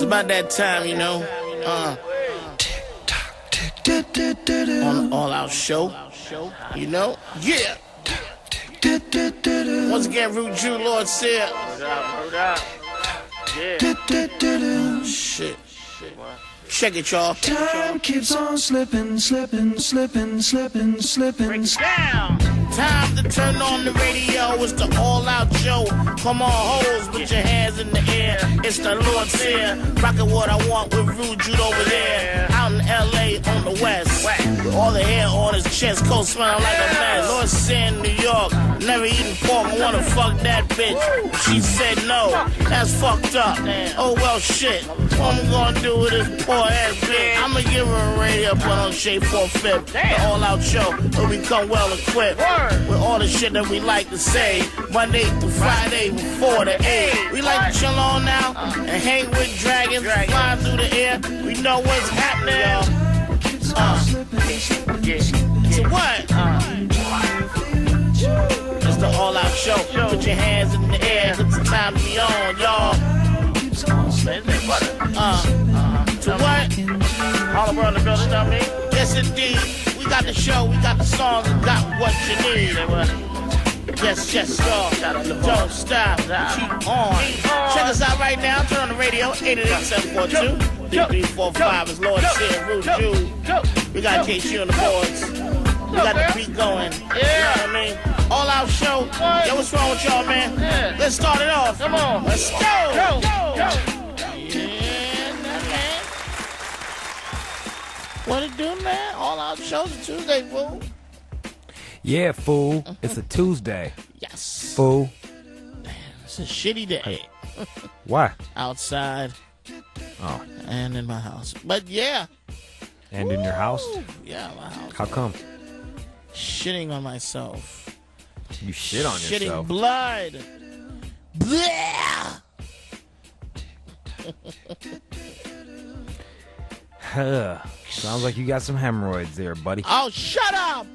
about that time, you know. On the All Out Show, you know. Yeah. Once again, Rude Jude, Lord Sear. Hold up. Oh, shit. Check it, y'all. Time keeps on slipping, slipping, slipping, slipping, slipping. Break it down. Time to turn on the radio. It's the All Out Show. Come on, hoes, put your hands in the air. It's the Lord Sear. Rockin' what I want with Rude Jude over there. Out in L.A. on the west. With all the hair on his chest, coat smelling like a mess. Lord Sear in New York. Never eaten pork. I wanna fuck that bitch. She said no. That's fucked up. Oh, well, shit. What I'm gonna do with this poor ass bitch? I'ma give her a radio, put on Shea 4/5. The All Out Show, where we come well equipped with all the shit that we like to say. Monday through Friday before the 8. We like to chill on now and hang with dragons, fly through the air. We know what's happening, y'all. So what? It's the All Out Show. Put your hands in the air. It's the time to be on, y'all. To what? All the world in the building, know me? Yes, indeed. We got the show, we got the songs, and got what you need. Yes, y'all. Don't stop. Keep on. Check us out right now. Turn on the radio. 888-742-3345 is Lord Sear, Rude Jude. We got KC on the boards. We got the beat going. You know what I mean? All Out Show. Yo, what's wrong with y'all, man? Let's start it off. Come on. Let's go. Man. What it do, man? All Out Show's a Tuesday, fool. Yeah, fool. It's a Tuesday. Yes. Fool. Damn, it's a shitty day. Why? Outside. Oh. And in my house. But yeah. And in your house? Yeah, my house. How come? Shitting on myself. You shit on Shitting yourself. blood. Blah! Sounds like you got some hemorrhoids there, buddy. Oh, shut up!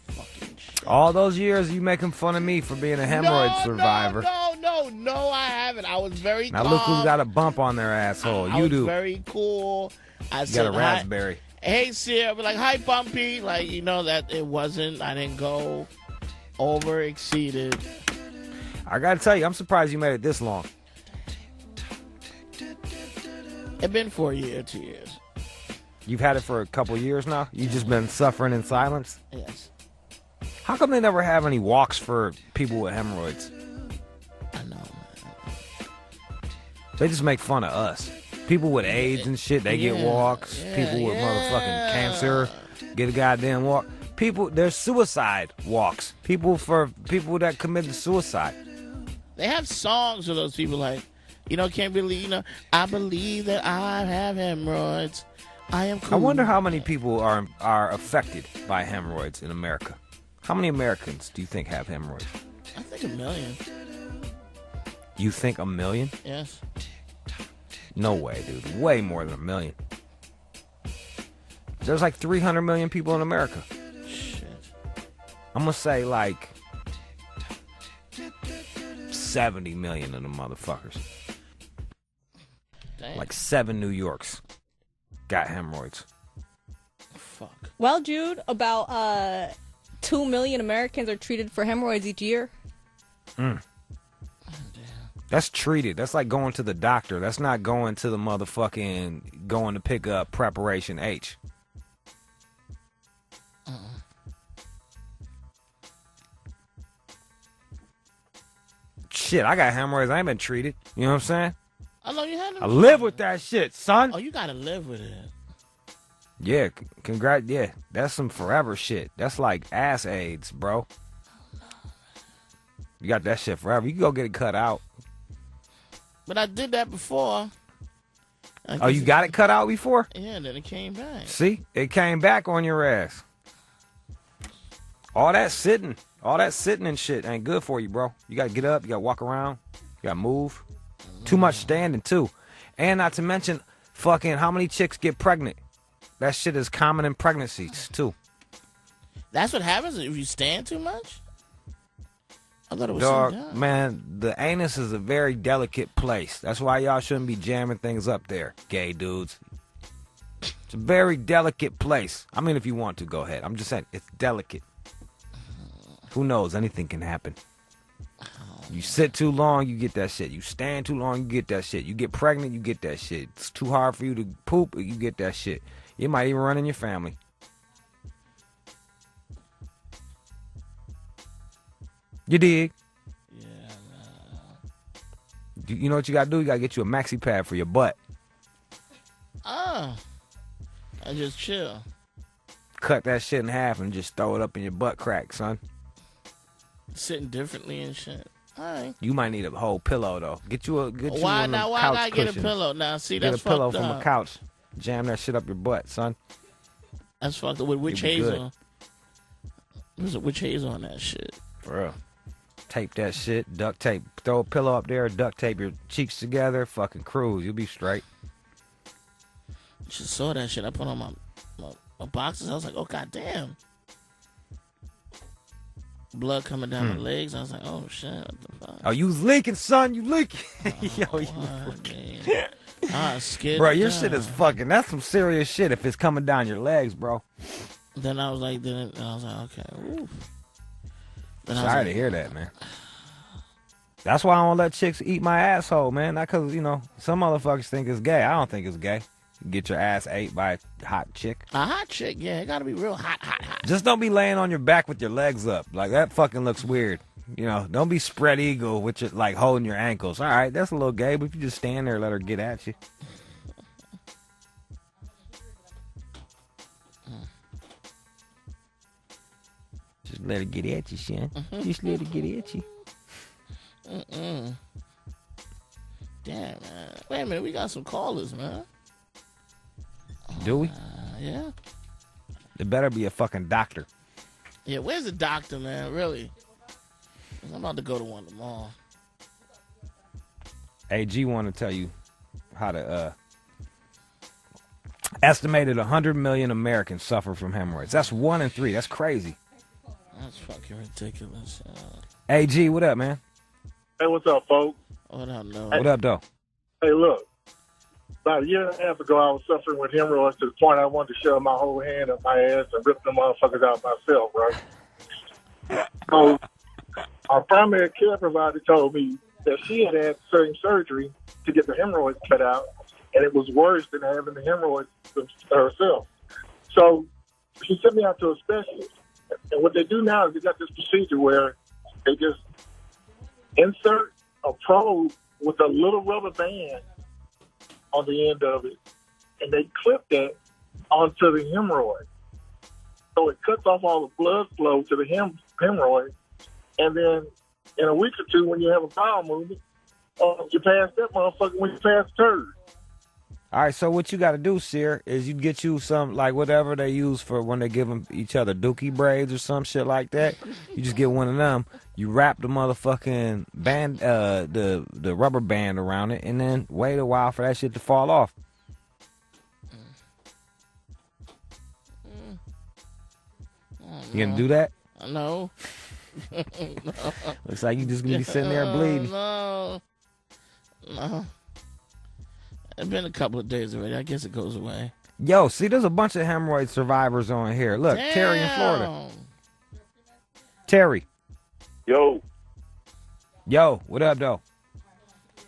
Fucking shit. All those years you making fun of me for being a hemorrhoid survivor. No, I haven't. I was very Now calm. look who's got a bump on their asshole. I You was do. very cool. I You said, got a raspberry. Hey, Sear. I'd be like, hi, Bumpy. Like, you know, that it wasn't, I didn't go over exceeded. I gotta tell you, I'm surprised you made it this long. It's been for a year, 2 years. You've had it for a couple years now? You've just been suffering in silence? Yes. How come they never have any walks for people with hemorrhoids? I know, man. They just make fun of us. People with AIDS and shit, they get walks. Yeah, People with motherfucking cancer get a goddamn walk. People, there's suicide walks. People that committed suicide. They have songs for those people like, you know, can't believe, you know, I believe that I have hemorrhoids. I am cool. I wonder how many people are affected by hemorrhoids in America. How many Americans do you think have hemorrhoids? I think 1 million. You think 1 million? Yes. No way, dude. Way more than 1 million. There's like 300 million people in America. Shit. I'm gonna say like 70 million of them motherfuckers. Damn. Like 7 New Yorks got hemorrhoids. Fuck. Well, Jude, about 2 million Americans are treated for hemorrhoids each year. That's treated. That's like going to the doctor. That's not going to the motherfucking going to pick up preparation H. Shit, I got hemorrhoids. I ain't been treated. You know what I'm saying? I know you had them. I live with that shit, son. Oh, you gotta live with it. Yeah, congrats. Yeah, that's some forever shit. That's like ass AIDS, bro. You got that shit forever. You can go get it cut out. But I did that before. Oh, you got it cut out before? Yeah, then it came back. See? It came back on your ass. All that sitting and shit ain't good for you, bro. You gotta get up, you gotta walk around, you gotta move. Too much standing, too. And not to mention, fucking, how many chicks get pregnant? That shit is common in pregnancies, too. That's what happens if you stand too much? I thought it was Dog, sitting down. man, the anus is a very delicate place. That's why y'all shouldn't be jamming things up there, gay dudes. It's a very delicate place. I mean, if you want to, go ahead. I'm just saying, it's delicate. Who knows? Anything can happen. You sit too long, you get that shit. You stand too long, you get that shit. You get pregnant, you get that shit. It's too hard for you to poop, you get that shit. It might even run in your family. You dig? Yeah, You know what you gotta do? You gotta get you a maxi pad for your butt. I just chill. Cut that shit in half and just throw it up in your butt crack, son. Sitting differently and shit. All right. You might need a whole pillow though. Get you Why one of them now? Why I couch gotta get a cushions. pillow? Now, see, Get that's a pillow fucked from up. a couch. Jam that shit up your butt, son. That's fucked up. With witch You'll be good. hazel. There's a witch hazel on that shit. For real. Tape that shit, duct tape. Throw a pillow up there, duct tape your cheeks together, fucking cruise. You'll be straight. Just saw that shit. I put on my boxes. I was like, oh, goddamn. Blood coming down my legs. I was like, oh, shit. What the fuck? Oh, you was leaking, son. You leaking. Yo, you scared. bro, your shit is fucking. That's some serious shit if it's coming down your legs, bro. Then I was like, okay. Oof. Then I was Sorry like, to hear that, man. That's why I don't let chicks eat my asshole, man. Not because, some motherfuckers think it's gay. I don't think it's gay. You get your ass ate by a hot chick. A hot chick, yeah. It got to be real hot. Just don't be laying on your back with your legs up. Like, that fucking looks weird. Don't be spread eagle with your, like, holding your ankles. All right, that's a little gay, but if you just stand there and let her get at you. Just let her get at you, son. Just let her get at you. Damn, man. Wait a minute. We got some callers, man. Do we? Yeah. There better be a fucking doctor. Yeah, where's the doctor, man? Really? I'm about to go to one tomorrow. AG want to tell you how to estimated 100 million Americans suffer from hemorrhoids. That's 1 in 3. That's crazy. That's fucking ridiculous. AG, what up, man? Hey, what's up, folks? What up, no? What up, though? Hey, look. About a year and a half ago, I was suffering with hemorrhoids to the point I wanted to shove my whole hand up my ass and rip them motherfuckers out myself, right? So, our primary care provider told me that she had had certain surgery to get the hemorrhoids cut out, and it was worse than having the hemorrhoids herself. So, she sent me out to a specialist. And what they do now is they got this procedure where they just insert a probe with a little rubber band on the end of it, and they clip that onto the hemorrhoid. So it cuts off all the blood flow to the hemorrhoid, and then in a week or two, when you have a bowel movement, you pass that motherfucker when you pass turd. All right, so what you got to do, Sear, is you get you some, like, whatever they use for when they give them each other dookie braids or some shit like that. You just get one of them. You wrap the motherfucking band, the rubber band around it, and then wait a while for that shit to fall off. You gonna do that? No. Looks like you just gonna be sitting there bleeding. No. It's been a couple of days already. I guess it goes away. Yo, see, there's a bunch of hemorrhoid survivors on here. Look, Damn. Terry in Florida. Terry. Yo, What up, though?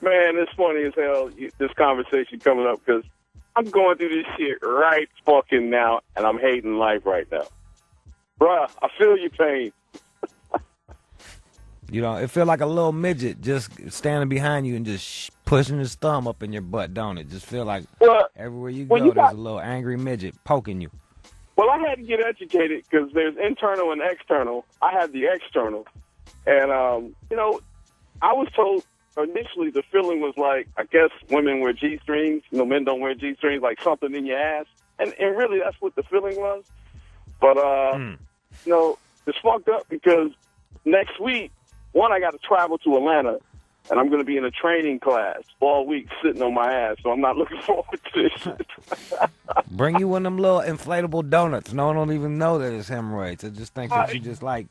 man, it's funny as hell, this conversation coming up, because I'm going through this shit right fucking now, and I'm hating life right now. Bruh, I feel your pain. It feel like a little midget just standing behind you and just pushing his thumb up in your butt, don't it? Just feel like everywhere you go, there's a little angry midget poking you. Well, I had to get educated, because there's internal and external. I had the external. And, I was told initially the feeling was like, I guess women wear G-strings, men don't wear G-strings, like something in your ass. And really, that's what the feeling was. But, it's fucked up because next week, I got to travel to Atlanta, and I'm going to be in a training class all week sitting on my ass, so I'm not looking forward to this shit. Bring you one of them little inflatable donuts. No one don't even know that it's hemorrhoids. They just think that you just like...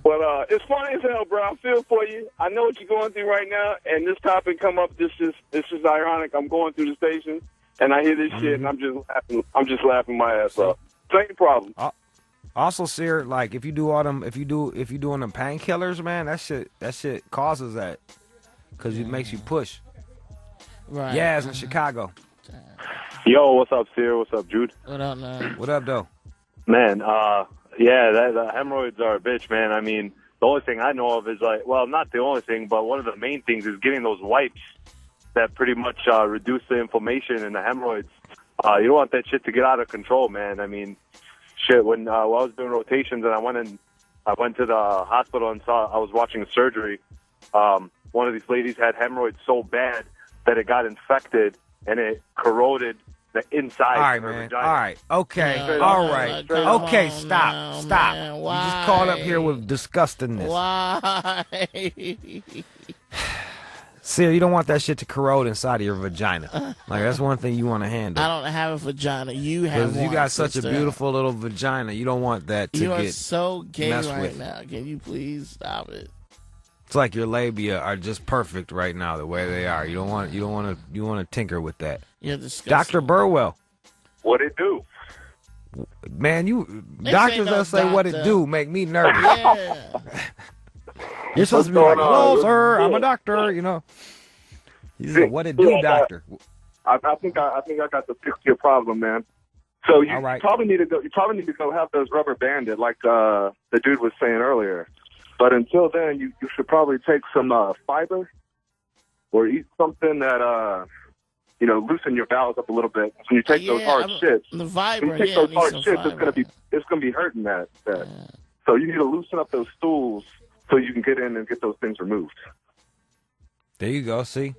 But it's funny as hell, bro. I feel for you. I know what you're going through right now, and this topic come up. This is ironic. I'm going through the station, and I hear this shit, and I'm just laughing my ass off. Same problem. Also, Sear, like if you do all them, if you doing them painkillers, man, that shit causes that, cause it makes you push. Right. Yeah, it's in Chicago. Yo, what's up, Sear? What's up, Jude? What up, man? What up, though? Man, yeah, the hemorrhoids are a bitch, man. I mean, the only thing I know of is like, well, not the only thing, but one of the main things is getting those wipes that pretty much reduce the inflammation in the hemorrhoids. You don't want that shit to get out of control, man. I mean, shit, when I was doing rotations and I went to the hospital and I was watching a surgery, one of these ladies had hemorrhoids so bad that it got infected and it corroded the inside of her vagina. All right. Okay. No, All right. Okay. on Stop. now, Stop. man. You just called up here with disgustingness. Why? Sear, you don't want that shit to corrode inside of your vagina. Like, that's one thing you want to handle. I don't have a vagina. You have Because one. you got such a sister. beautiful little vagina. You don't want that to You are get so gay messed right with. now. Can you please stop it? It's like your labia are just perfect right now the way they are. You want to tinker with that. You're disgusting. Dr. Burwell. What it do? Man, you This doctors ain't no that say what it doctor. do make me nervous. Yeah. You're supposed to be like, hello, sir, I'm a doctor, you know. He's a what it do doctor. I think I got to fix your problem, man. So you All right. probably need to go. You probably need to go have those rubber banded, like the dude was saying earlier. But until then, you should probably take some fiber or eat something that loosen your bowels up a little bit. When you take those hard shits, The when Viber, you take those hard shits, it's gonna be hurting that. So you need to loosen up those stools so you can get in and get those things removed. There you go, see?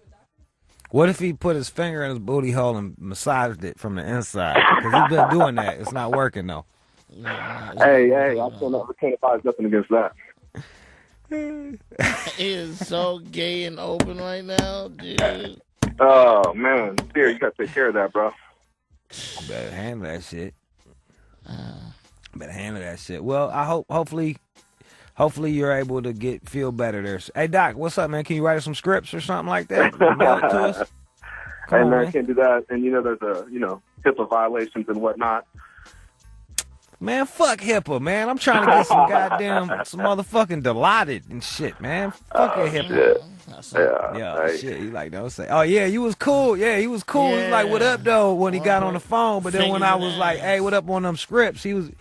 What if he put his finger in his booty hole and massaged it from the inside? Because he's been doing that. It's not working, though. Hey, I can't advise nothing against that. He is so gay and open right now, dude. Oh man, Sear, you gotta take care of that, bro. Better handle that shit. Well, I hopefully you're able to feel better there. Hey, Doc, what's up, man? Can you write us some scripts or something like that? Mail it to us? Come Hey on, man, I can't do that. And there's HIPAA violations and whatnot. Man, fuck HIPAA, man. I'm trying to get some motherfucking delighted and shit, man. Fuck your HIPAA. Yeah, shit. He like, don't say. Oh yeah, you was cool. Yeah, he was cool. He was like, what up, though? When he got on the phone, but then when I was like, hey, what up on them scripts? You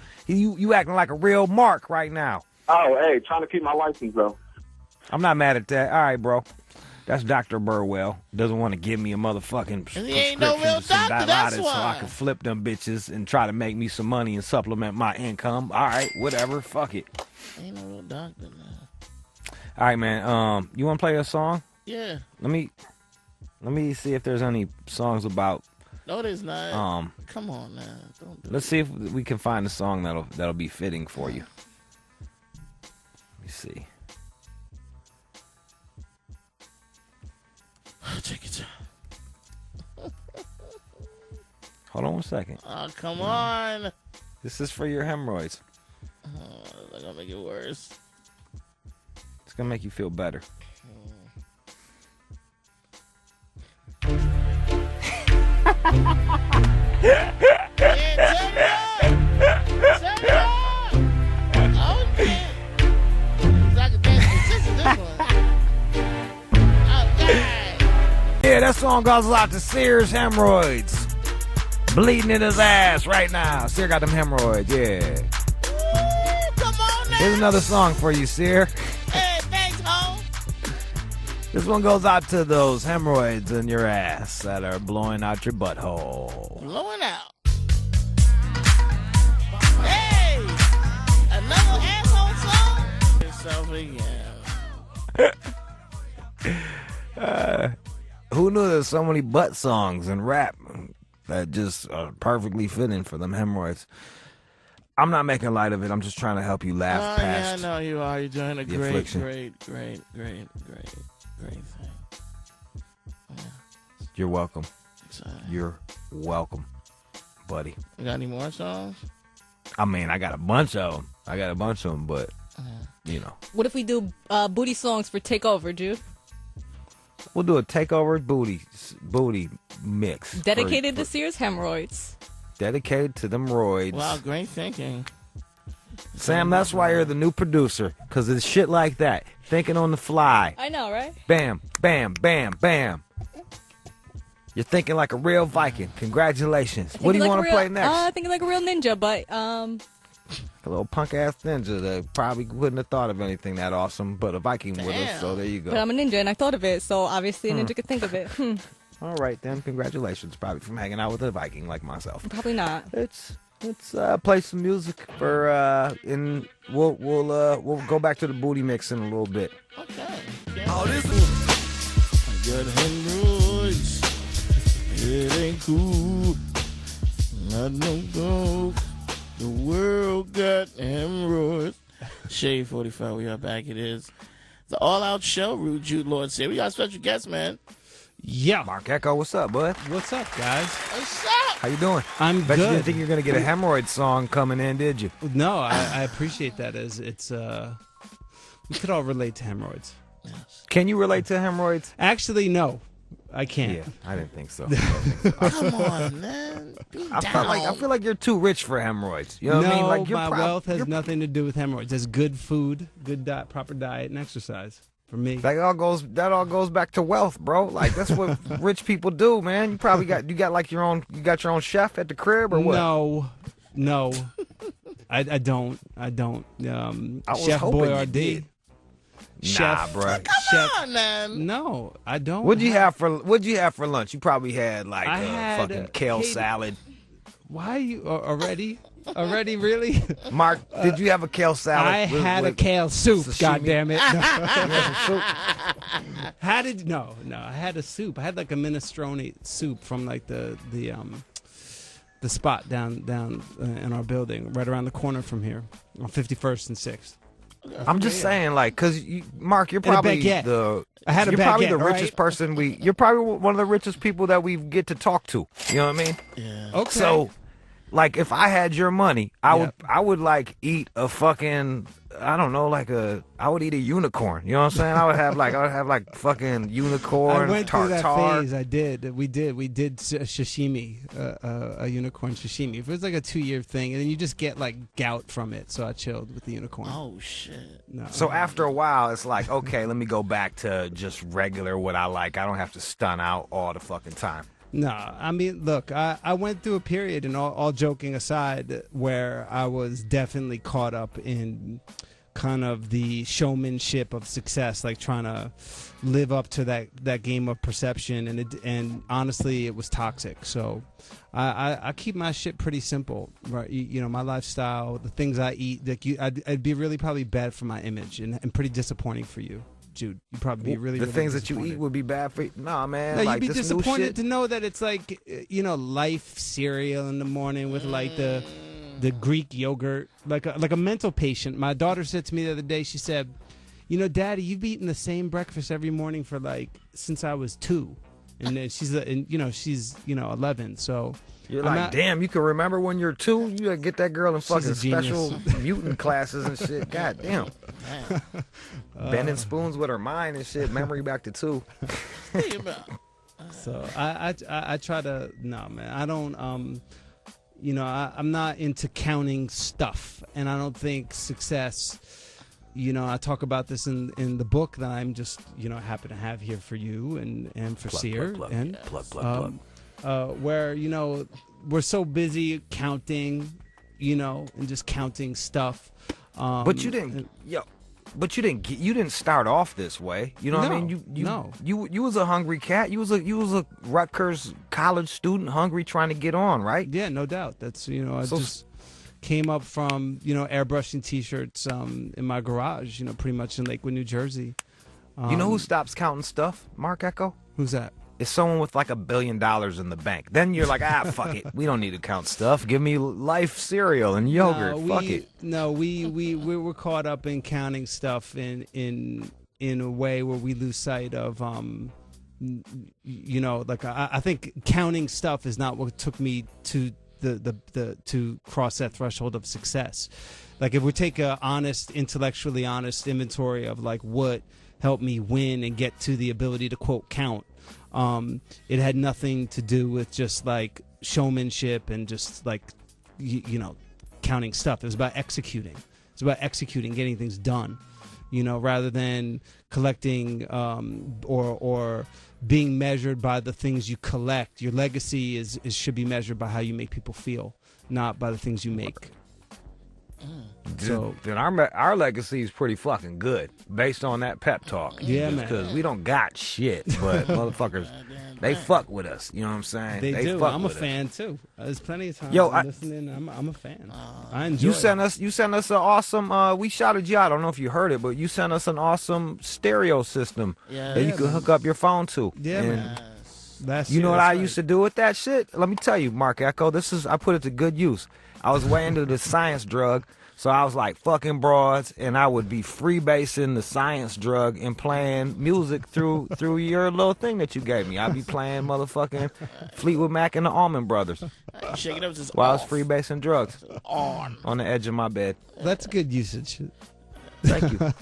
acting like a real mark right now. Oh, hey, trying to keep my license though. I'm not mad at that. All right, bro. That's Dr. Burwell. Doesn't want to give me a motherfucking And he ain't no real prescription to some doctor, that's Dilaudid so I why. can flip them bitches and try to make me some money and supplement my income. All right, whatever. Fuck it. Ain't no real doctor now. All right, man. You want to play a song? Yeah. Let me see if there's any songs about. No, there's not. Come on, man. Don't do Let's see if we can find a song that'll be fitting for you. Let me see. Take it. Hold on one second. Oh, come on. This is for your hemorrhoids. Oh, that's gonna make it worse. It's gonna make you feel better. Yeah, that song goes out to Sear's hemorrhoids. Bleeding in his ass right now. Sear got them hemorrhoids, yeah. Come on now. Here's another song for you, Sear. Hey, thanks, ho. This one goes out to those hemorrhoids in your ass that are blowing out your butthole. Blowing out. Hey, another asshole song. Yourself again. Who knew there's so many butt songs and rap that just are perfectly fitting for them hemorrhoids? I'm not making light of it. I'm just trying to help you laugh past. Yeah, I know you are. You're doing a the great affliction. thing. Yeah, You're welcome. exciting. You're welcome, buddy. You got any more songs? I mean, I got a bunch of them. But you know. What if we do booty songs for Takeover, Jude? We'll do a takeover booty mix. Dedicated to Sear's hemorrhoids. Dedicated to them roids. Wow, great thinking. Sam, that's why you're the new producer, because it's shit like that. Thinking on the fly. I know, right? Bam, bam, bam, bam. You're thinking like a real Viking. Congratulations. What do you want to play next? Thinking like a real ninja, but A little punk ass ninja that probably wouldn't have thought of anything that awesome, but a Viking would have, so there you go. But I'm a ninja and I thought of it, so obviously a ninja could think of it. All right then, congratulations, probably from hanging out with a Viking like myself. Probably not. Let's play some music for and we'll go back to the booty mix in a little bit. Okay. Oh, this is I got hemorrhoids. It ain't cool. I don't go. The world got hemorrhoids. Shade 45, we are back. It is the all-out show. Rude Jude, Lord Sear. We got a special guest, man. Yeah. Mark Ecko, what's up, bud? What's up, guys? What's up? How you doing? I'm Bet good. you didn't think you were gonna get a hemorrhoid song coming in, did you? No, I appreciate that. As it's we could all relate to hemorrhoids. Can you relate to hemorrhoids? Actually, no, I can't. Yeah, I didn't think so. Come on, man. Be I feel like you're too rich for hemorrhoids. You know what I mean? Like my wealth has nothing to do with hemorrhoids. It's good food, good diet, proper diet, and exercise. For me, that all goes back to wealth, bro. Like that's what rich people do, man. You probably got your own chef at the crib or what? No, I don't. I was Chef hoping you Boyardee. did. Chef, nah, bro. Come on, man. No, I don't. What'd you have for lunch? You probably had like I had, fucking kale salad. Why you already? Already, really? Mark, did you have a kale salad? I had a kale soup. sashimi? God damn it! Soup? How did no? I had a soup. I had like a minestrone soup from like the spot down in our building, right around the corner from here, on 51st and 6th. I'm just saying, like, cause Mark, you're probably I had a you're probably baguette, the richest person you're probably one of the richest people that we get to talk to. You know what I mean? Yeah. Okay. So, like, if I had your money, I would like eat a fucking, I don't know, I would eat a unicorn. You know what I'm saying? I would have like fucking unicorn, I went through that tartar. phase. I did. We did sashimi, a unicorn sashimi. It was like a 2-year thing, and then you just get like gout from it. So I chilled with the unicorn. Oh shit. No. So after a while, it's like, okay, let me go back to just regular what I like. I don't have to stun out all the fucking time. No, I mean, look, I went through a period, and all joking aside, where I was definitely caught up in kind of the showmanship of success, like trying to live up to that game of perception, and honestly, it was toxic. So I keep my shit pretty simple, right? You know, my lifestyle, the things I eat, like I'd be really probably bad for my image and pretty disappointing for you. Jude, you'd probably be really the really things that you eat would be bad for you. Nah, man. No, like, you'd be this new disappointed shit, to know that it's like, Life cereal in the morning with like the Greek yogurt, like a mental patient. My daughter said to me the other day, she said, Daddy, you've eaten the same breakfast every morning for like since I was 2, and then she's 11, so. You're like, damn, you can remember when you're 2? You gotta get that girl in fucking special mutant classes and shit. God damn. Bending spoons with her mind and shit. Memory back to 2. So I try to, no, man, I don't, I'm not into counting stuff, and I don't think success, I talk about this in the book that I'm just, happen to have here for you and for Sear. Where, we're so busy counting, and just counting stuff. But you didn't, you didn't start off this way. You know what I mean? You was a hungry cat. You was a Rutgers college student, hungry, trying to get on, right? Yeah, no doubt. That's, I just came up from, airbrushing T-shirts in my garage, pretty much in Lakewood, New Jersey. You know who stops counting stuff, Mark Ecko? Who's that? It's someone with like $1 billion in the bank. Then you're like, fuck it. We don't need to count stuff. Give me Life cereal and yogurt. Fuck it. No, we were caught up in counting stuff in a way where we lose sight of, I think counting stuff is not what took me to to cross that threshold of success. Like if we take a intellectually honest inventory of like what helped me win and get to the ability to quote count, it had nothing to do with just like showmanship and just like counting stuff. It was about executing. It's about executing, getting things done, rather than collecting or being measured by the things you collect. Your legacy should be measured by how you make people feel, not by the things you make. So then our legacy is pretty fucking good based on that pep talk. Yeah, man. Because we don't got shit, but motherfuckers, they fuck with us. You know what I'm saying? They do. Fuck I'm a with fan too. There's plenty of times Yo, I'm listening. I'm a fan. I enjoy. You sent us an awesome. We shouted you out. I don't know if you heard it, but you sent us an awesome stereo system that you could hook up your phone to. Yeah, man. You know what I used to do with that shit? Let me tell you, Mark Ecko. I put it to good use. I was way into the science drug. So I was like fucking broads, and I would be freebasing the science drug and playing music through your little thing that you gave me. I'd be playing motherfucking Fleetwood Mac and the Allman Brothers Shake it up just while I was freebasing drugs on the edge of my bed. That's good usage. Thank you.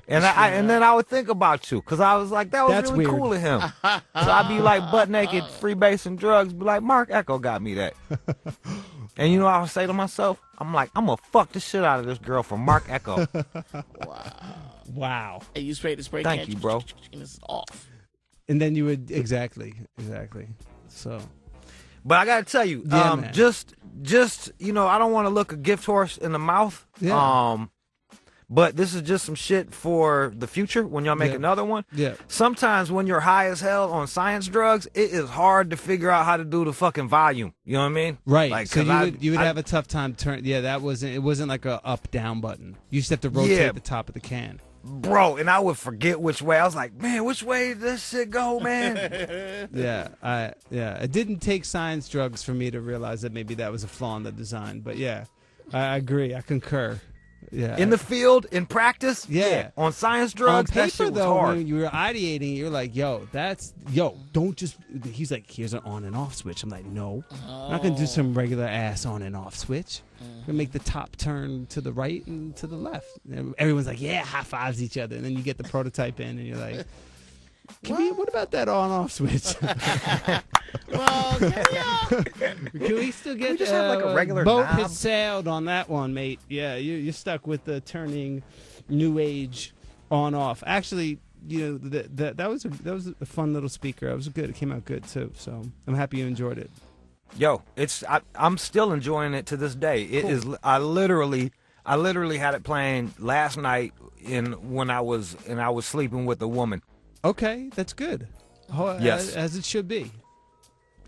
And then I would think about you, because I was like, that was really cool of him. So I'd be like butt naked, freebasing drugs, be like, Mark Ecko got me that. And you know what I would say to myself? I'm like, I'm going to fuck the shit out of this girl for Mark Ecko. Wow. And you spray the spray Thank can, you, bro. And it's off. And then you would, exactly. So. But I got to tell you, just I don't want to look a gift horse in the mouth. Yeah. But this is just some shit for the future when y'all make another one. Yeah. Sometimes when you're high as hell on science drugs, it is hard to figure out how to do the fucking volume. You know what I mean? Right. Like, so you would have a tough time turn. Yeah, it wasn't like a up down button. You just have to rotate the top of the can. Bro, and I would forget which way. I was like, man, which way did this shit go, man? It didn't take science drugs for me to realize that maybe that was a flaw in the design. But yeah, I agree. I concur. Yeah. In the field, in practice, on science drugs, on paper, that shit was though, hard. when you were ideating, you're like, don't just. He's like, here's an on and off switch. I'm like, no, I'm not gonna do some regular ass on and off switch. I'm gonna make the top turn to the right and to the left. And everyone's like, yeah, high fives each other, and then you get the prototype in, and you're like, what about that on off switch? Well, Can we still get just have like a regular boat knob? has sailed on that one, mate. Yeah, you're stuck with the turning new age on off. Actually, that was a fun little speaker. It was good. It came out good too. So I'm happy you enjoyed it. Yo, I'm still enjoying it to this day. It is. I literally had it playing last night when I was sleeping with a woman. Okay, that's good. Yes, as it should be.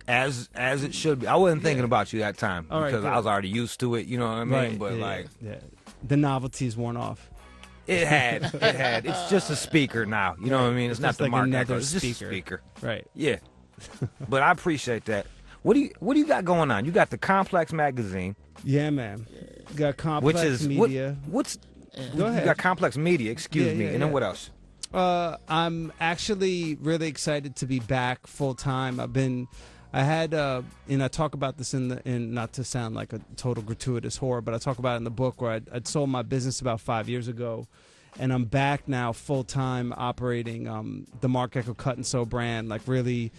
As it should be. I wasn't thinking about you that time because I was already used to it. You know what I mean? Right, But the novelty's worn off. It had. It's just a speaker now. You know what I mean? It's not just the like Mark another Ecko. It's just a speaker. speaker. Right. Yeah. But I appreciate that. What do you got going on? You got the Complex magazine. Yeah, man. Got Complex which is Media. What's Go ahead. You got Complex Media. Excuse me. And then what else? I'm actually really excited to be back full time. I had I talk about this in not to sound like a total gratuitous whore, but I talk about it in the book where I'd sold my business about 5 years ago, and I'm back now full time operating the Mark Ecko Cut and Sew brand, like really,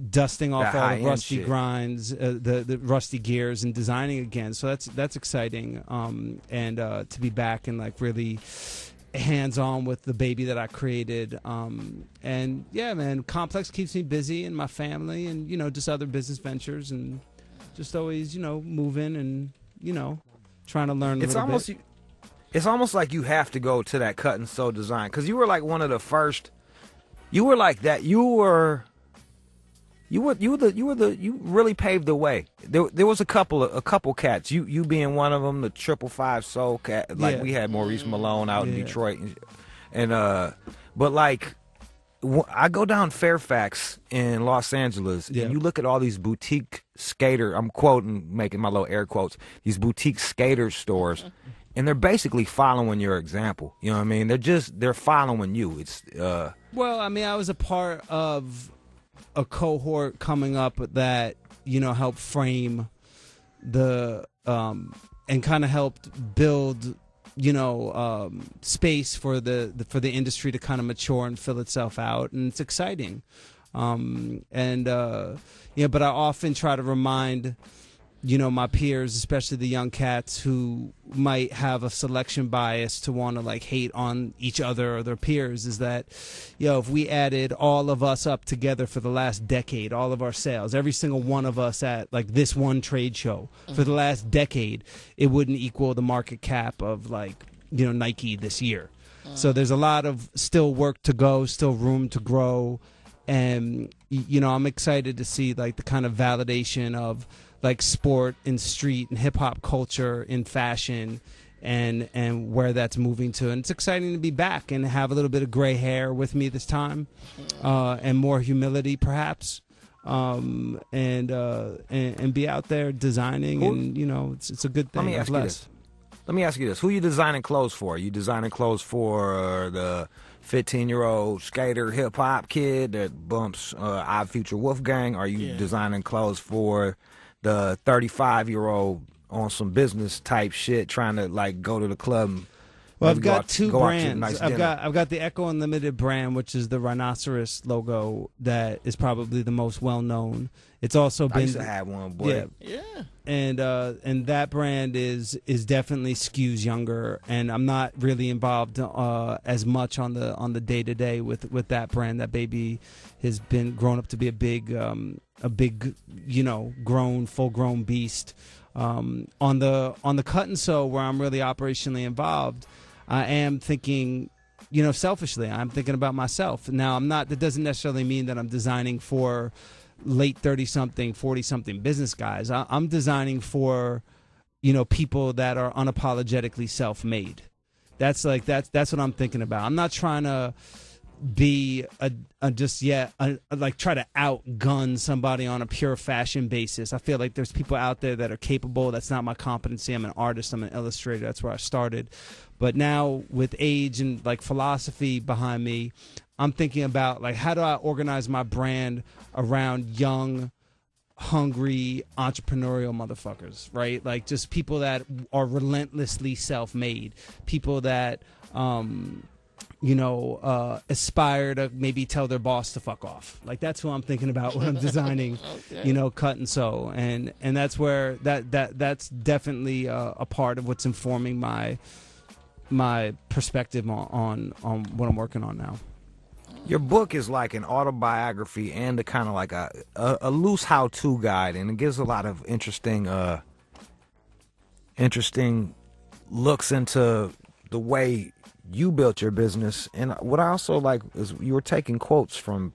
dusting off all the rusty grinds, the rusty gears, and designing again. So that's exciting, and to be back and like really hands-on with the baby that I created, and yeah, man, Complex keeps me busy and my family, and just other business ventures, and just always moving and trying to learn a little bit. It's almost like you have to go to that cut and sew design, because you were like one of the first. You were like that. You really paved the way. There was a couple cats. You being one of them, the 555 Soul cat. Like we had Maurice Malone out in Detroit, but like I go down Fairfax in Los Angeles, and you look at all these boutique skater. I'm quoting, making my little air quotes. These boutique skater stores, and they're basically following your example. You know what I mean? They're following you. It's well, I mean, I was a part of a cohort coming up that helped frame the and kind of helped build space for the industry to kind of mature and fill itself out, and it's exciting. But I often try to remind my peers, especially the young cats who might have a selection bias to want to like hate on each other or their peers, is that if we added all of us up together for the last decade, all of our sales, every single one of us at like this one trade show for the last decade, it wouldn't equal the market cap of like Nike this year. So there's a lot of still work to go, still room to grow, and I'm excited to see like the kind of validation of like sport and street and hip hop culture in fashion and where that's moving to. And it's exciting to be back and have a little bit of gray hair with me this time, and more humility perhaps, and be out there designing. And it's a good thing. Let me ask you this. Who are you designing clothes for? Are you designing clothes for the 15-year-old skater hip hop kid that bumps Odd Future Wolfgang? Are you designing clothes for the 35-year-old on some business type shit trying to like go to the club? Well, I've got two brands. I've got the Ecko Unlimited brand, which is the rhinoceros logo that is probably the most well known. It's also been. I used to have one, boy. Yeah. And that brand is definitely skews younger, and I'm not really involved as much on the day to day with that brand. That baby has been grown up to be a big full grown beast. On the cut and sew, where I'm really operationally involved, I am thinking, selfishly. I'm thinking about myself. Now, that doesn't necessarily mean that I'm designing for late 30-something, 40-something business guys. I'm designing for, people that are unapologetically self-made. That's what I'm thinking about. I'm not trying to be try to outgun somebody on a pure fashion basis. I feel like there's people out there that are capable. That's not my competency. I'm an artist. I'm an illustrator. That's where I started. But now with age and like philosophy behind me, I'm thinking about like, how do I organize my brand around young, hungry, entrepreneurial motherfuckers, right? Like just people that are relentlessly self-made, people that aspire to maybe tell their boss to fuck off. Like that's who I'm thinking about when I'm designing, okay. Cut and sew, and that's where that's definitely a part of what's informing my perspective on what I'm working on now. Your book is like an autobiography and a kind of like a loose how-to guide, and it gives a lot of interesting looks into the way you built your business. And what I also like is you were taking quotes from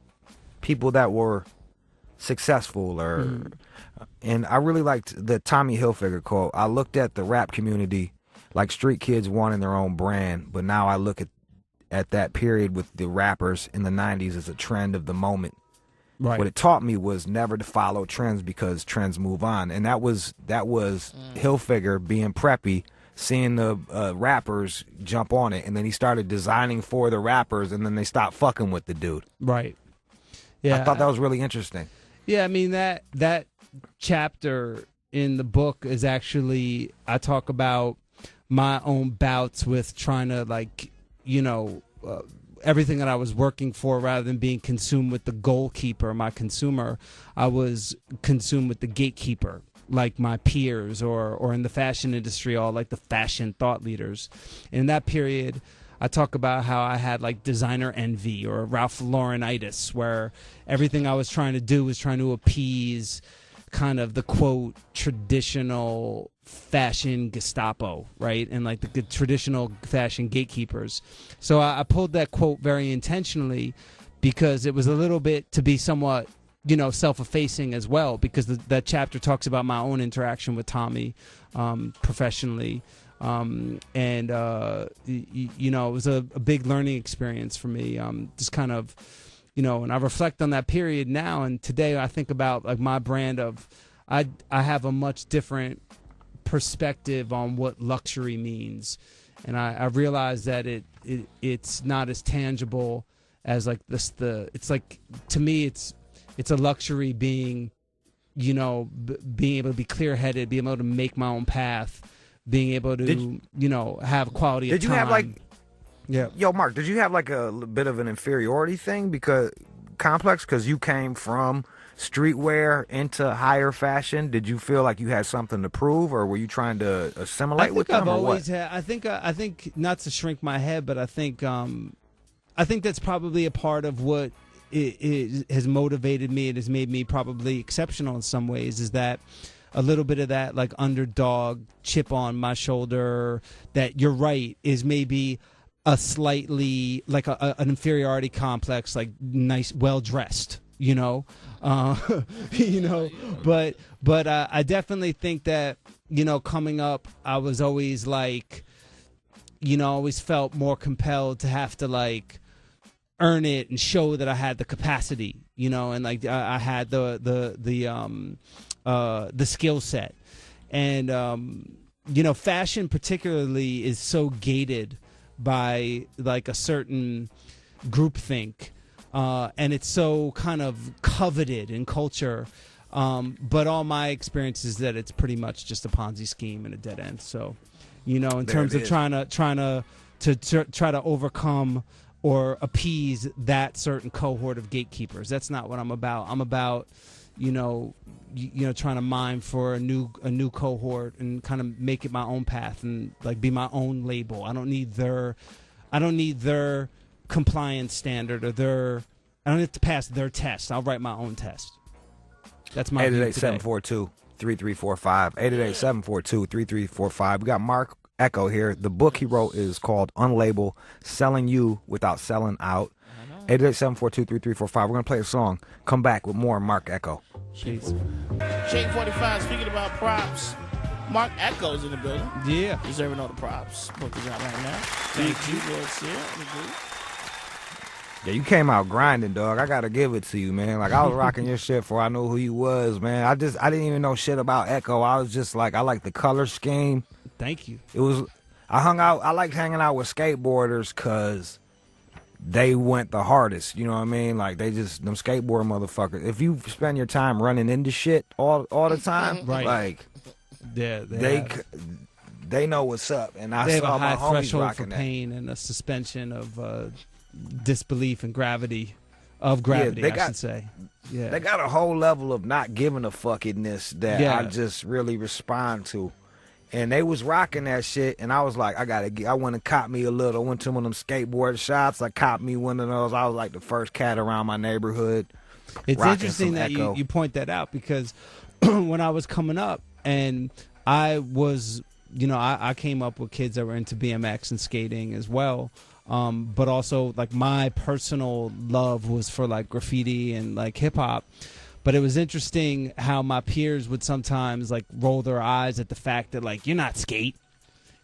people that were successful, and I really liked the Tommy Hilfiger quote. I looked at the rap community like street kids wanting their own brand, but now I look at that period with the rappers in the 90s as a trend of the moment. Right. What it taught me was never to follow trends because trends move on, and that was Hilfiger being preppy, seeing the rappers jump on it, and then he started designing for the rappers, and then they stopped fucking with the dude. Right. Yeah. I thought that was really interesting. Yeah, I mean that chapter in the book is actually, I talk about my own bouts with trying to everything that I was working for, rather than being consumed with the goalkeeper, my consumer, I was consumed with the gatekeeper, like my peers or in the fashion industry, all like the fashion thought leaders. In that period, I talk about how I had like designer envy or Ralph Laurenitis, where everything I was trying to do was trying to appease kind of the quote traditional fashion Gestapo, right? And like the traditional fashion gatekeepers. So I pulled that quote very intentionally because it was a little bit to be somewhat, self-effacing as well, because that chapter talks about my own interaction with Tommy professionally. It was a big learning experience for me. Just kind of, and I reflect on that period now, and today I think about like my brand of, I have a much different perspective on what luxury means, and I realize that it's not as tangible as like this. It's like, to me, it's it's a luxury being, you know, being able to be clear-headed, being able to make my own path, being able to, you know, have quality of time. Did you have like, yeah, yo, Mark, did you have like a bit of an inferiority thing because complex because you came from streetwear into higher fashion? Did you feel like you had something to prove, or were you trying to assimilate with them, or what? I think not to shrink my head, but I think that's probably a part of what it has motivated me. It has made me probably exceptional in some ways. Is that a little bit of that like underdog chip on my shoulder? That you're right is maybe a slightly like an inferiority complex, like nice, well dressed. You know, you know, but I definitely think that, you know, coming up, I was always like, you know, always felt more compelled to have to like earn it and show that I had the capacity, you know, and like I had the skill set, and you know, fashion particularly is so gated by like a certain groupthink. And it's so kind of coveted in culture, but all my experience is that it's pretty much just a Ponzi scheme and a dead end. So, you know, in terms of trying to overcome or appease that certain cohort of gatekeepers, that's not what I'm about. I'm about, you know, trying to mine for a new cohort and kind of make it my own path and like be my own label. I don't need their compliance standard or I don't have to pass their test. I'll write my own test. That's my 888-742-3345. 888-742-3345. We got Mark Ecko here. The book he wrote is called Unlabel: Selling You Without Selling Out. 888-742-3345. We're going to play a song. Come back with more Mark Ecko. Jeez. Shake 45, speaking about props, Mark Ecko's in the building. Yeah. Deserving all the props. Book is out right now. Thank you, Lord Sear. Yeah, you came out grinding, dog. I gotta give it to you, man. Like, I was rocking your shit before I knew who you was, man. I didn't even know shit about Ecko. I was just like, I like the color scheme. Thank you. I liked hanging out with skateboarders because they went the hardest. You know what I mean? Like, them skateboard motherfuckers. If you spend your time running into shit all the time, right? Like, yeah, they know what's up. And they have saw a high my homies threshold rocking for that. pain and a suspension of disbelief and gravity. I should say. Yeah, they got a whole level of not giving a fuckiness that I just really respond to. And they was rocking that shit, and I was like, I went and caught me a little. I went to one of them skateboard shops. I caught me one of those. I was like the first cat around my neighborhood. It's interesting that you point that out because when I was coming up, and I was, you know, I came up with kids that were into BMX and skating as well. But also like my personal love was for like graffiti and like hip hop. But it was interesting how my peers would sometimes like roll their eyes at the fact that like, you're not skate,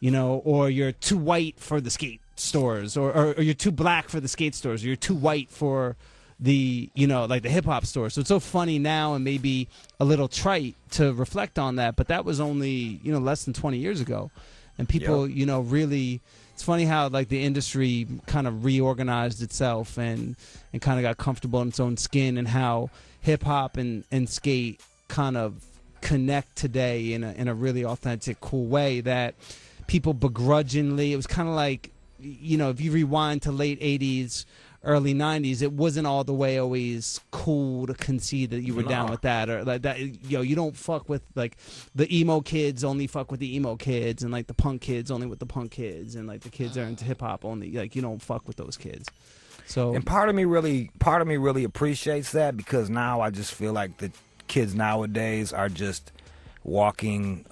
you know, or you're too white for the skate stores, or you're too black for the skate stores, or you're too white for the, you know, like the hip hop store. So it's so funny now and maybe a little trite to reflect on that, but that was only, you know, less than 20 years ago. And people, you know, really, it's funny how like the industry kind of reorganized itself and kind of got comfortable in its own skin, and how hip hop and skate kind of connect today in a really authentic, cool way that people begrudgingly, it was kind of like, you know, if you rewind to late 80s, early 90s, it wasn't all the way always cool to concede that you were down with that, or like that, you know, you don't fuck with like the emo kids only fuck with the emo kids, and like the punk kids only with the punk kids, and like the kids that are into hip hop only, like you don't fuck with those kids. So, and part of me really appreciates that, because now I just feel like the kids nowadays are just walking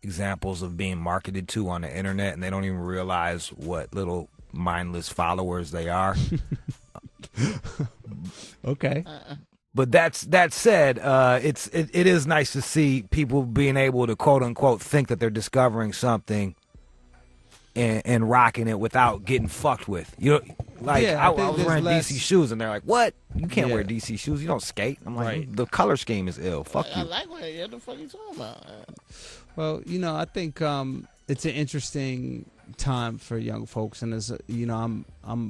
examples of being marketed to on the internet, and they don't even realize what little mindless followers they are. Okay. But that said, it is nice to see people being able to quote unquote think that they're discovering something and rocking it without getting fucked with. You know, like I was wearing DC shoes, and they're like, "What? You can't wear DC shoes. You don't skate." I'm like, the color scheme is ill. Fuck you. I like what the fuck you talking about. Well, you know, I think it's an interesting time for young folks, and as you know,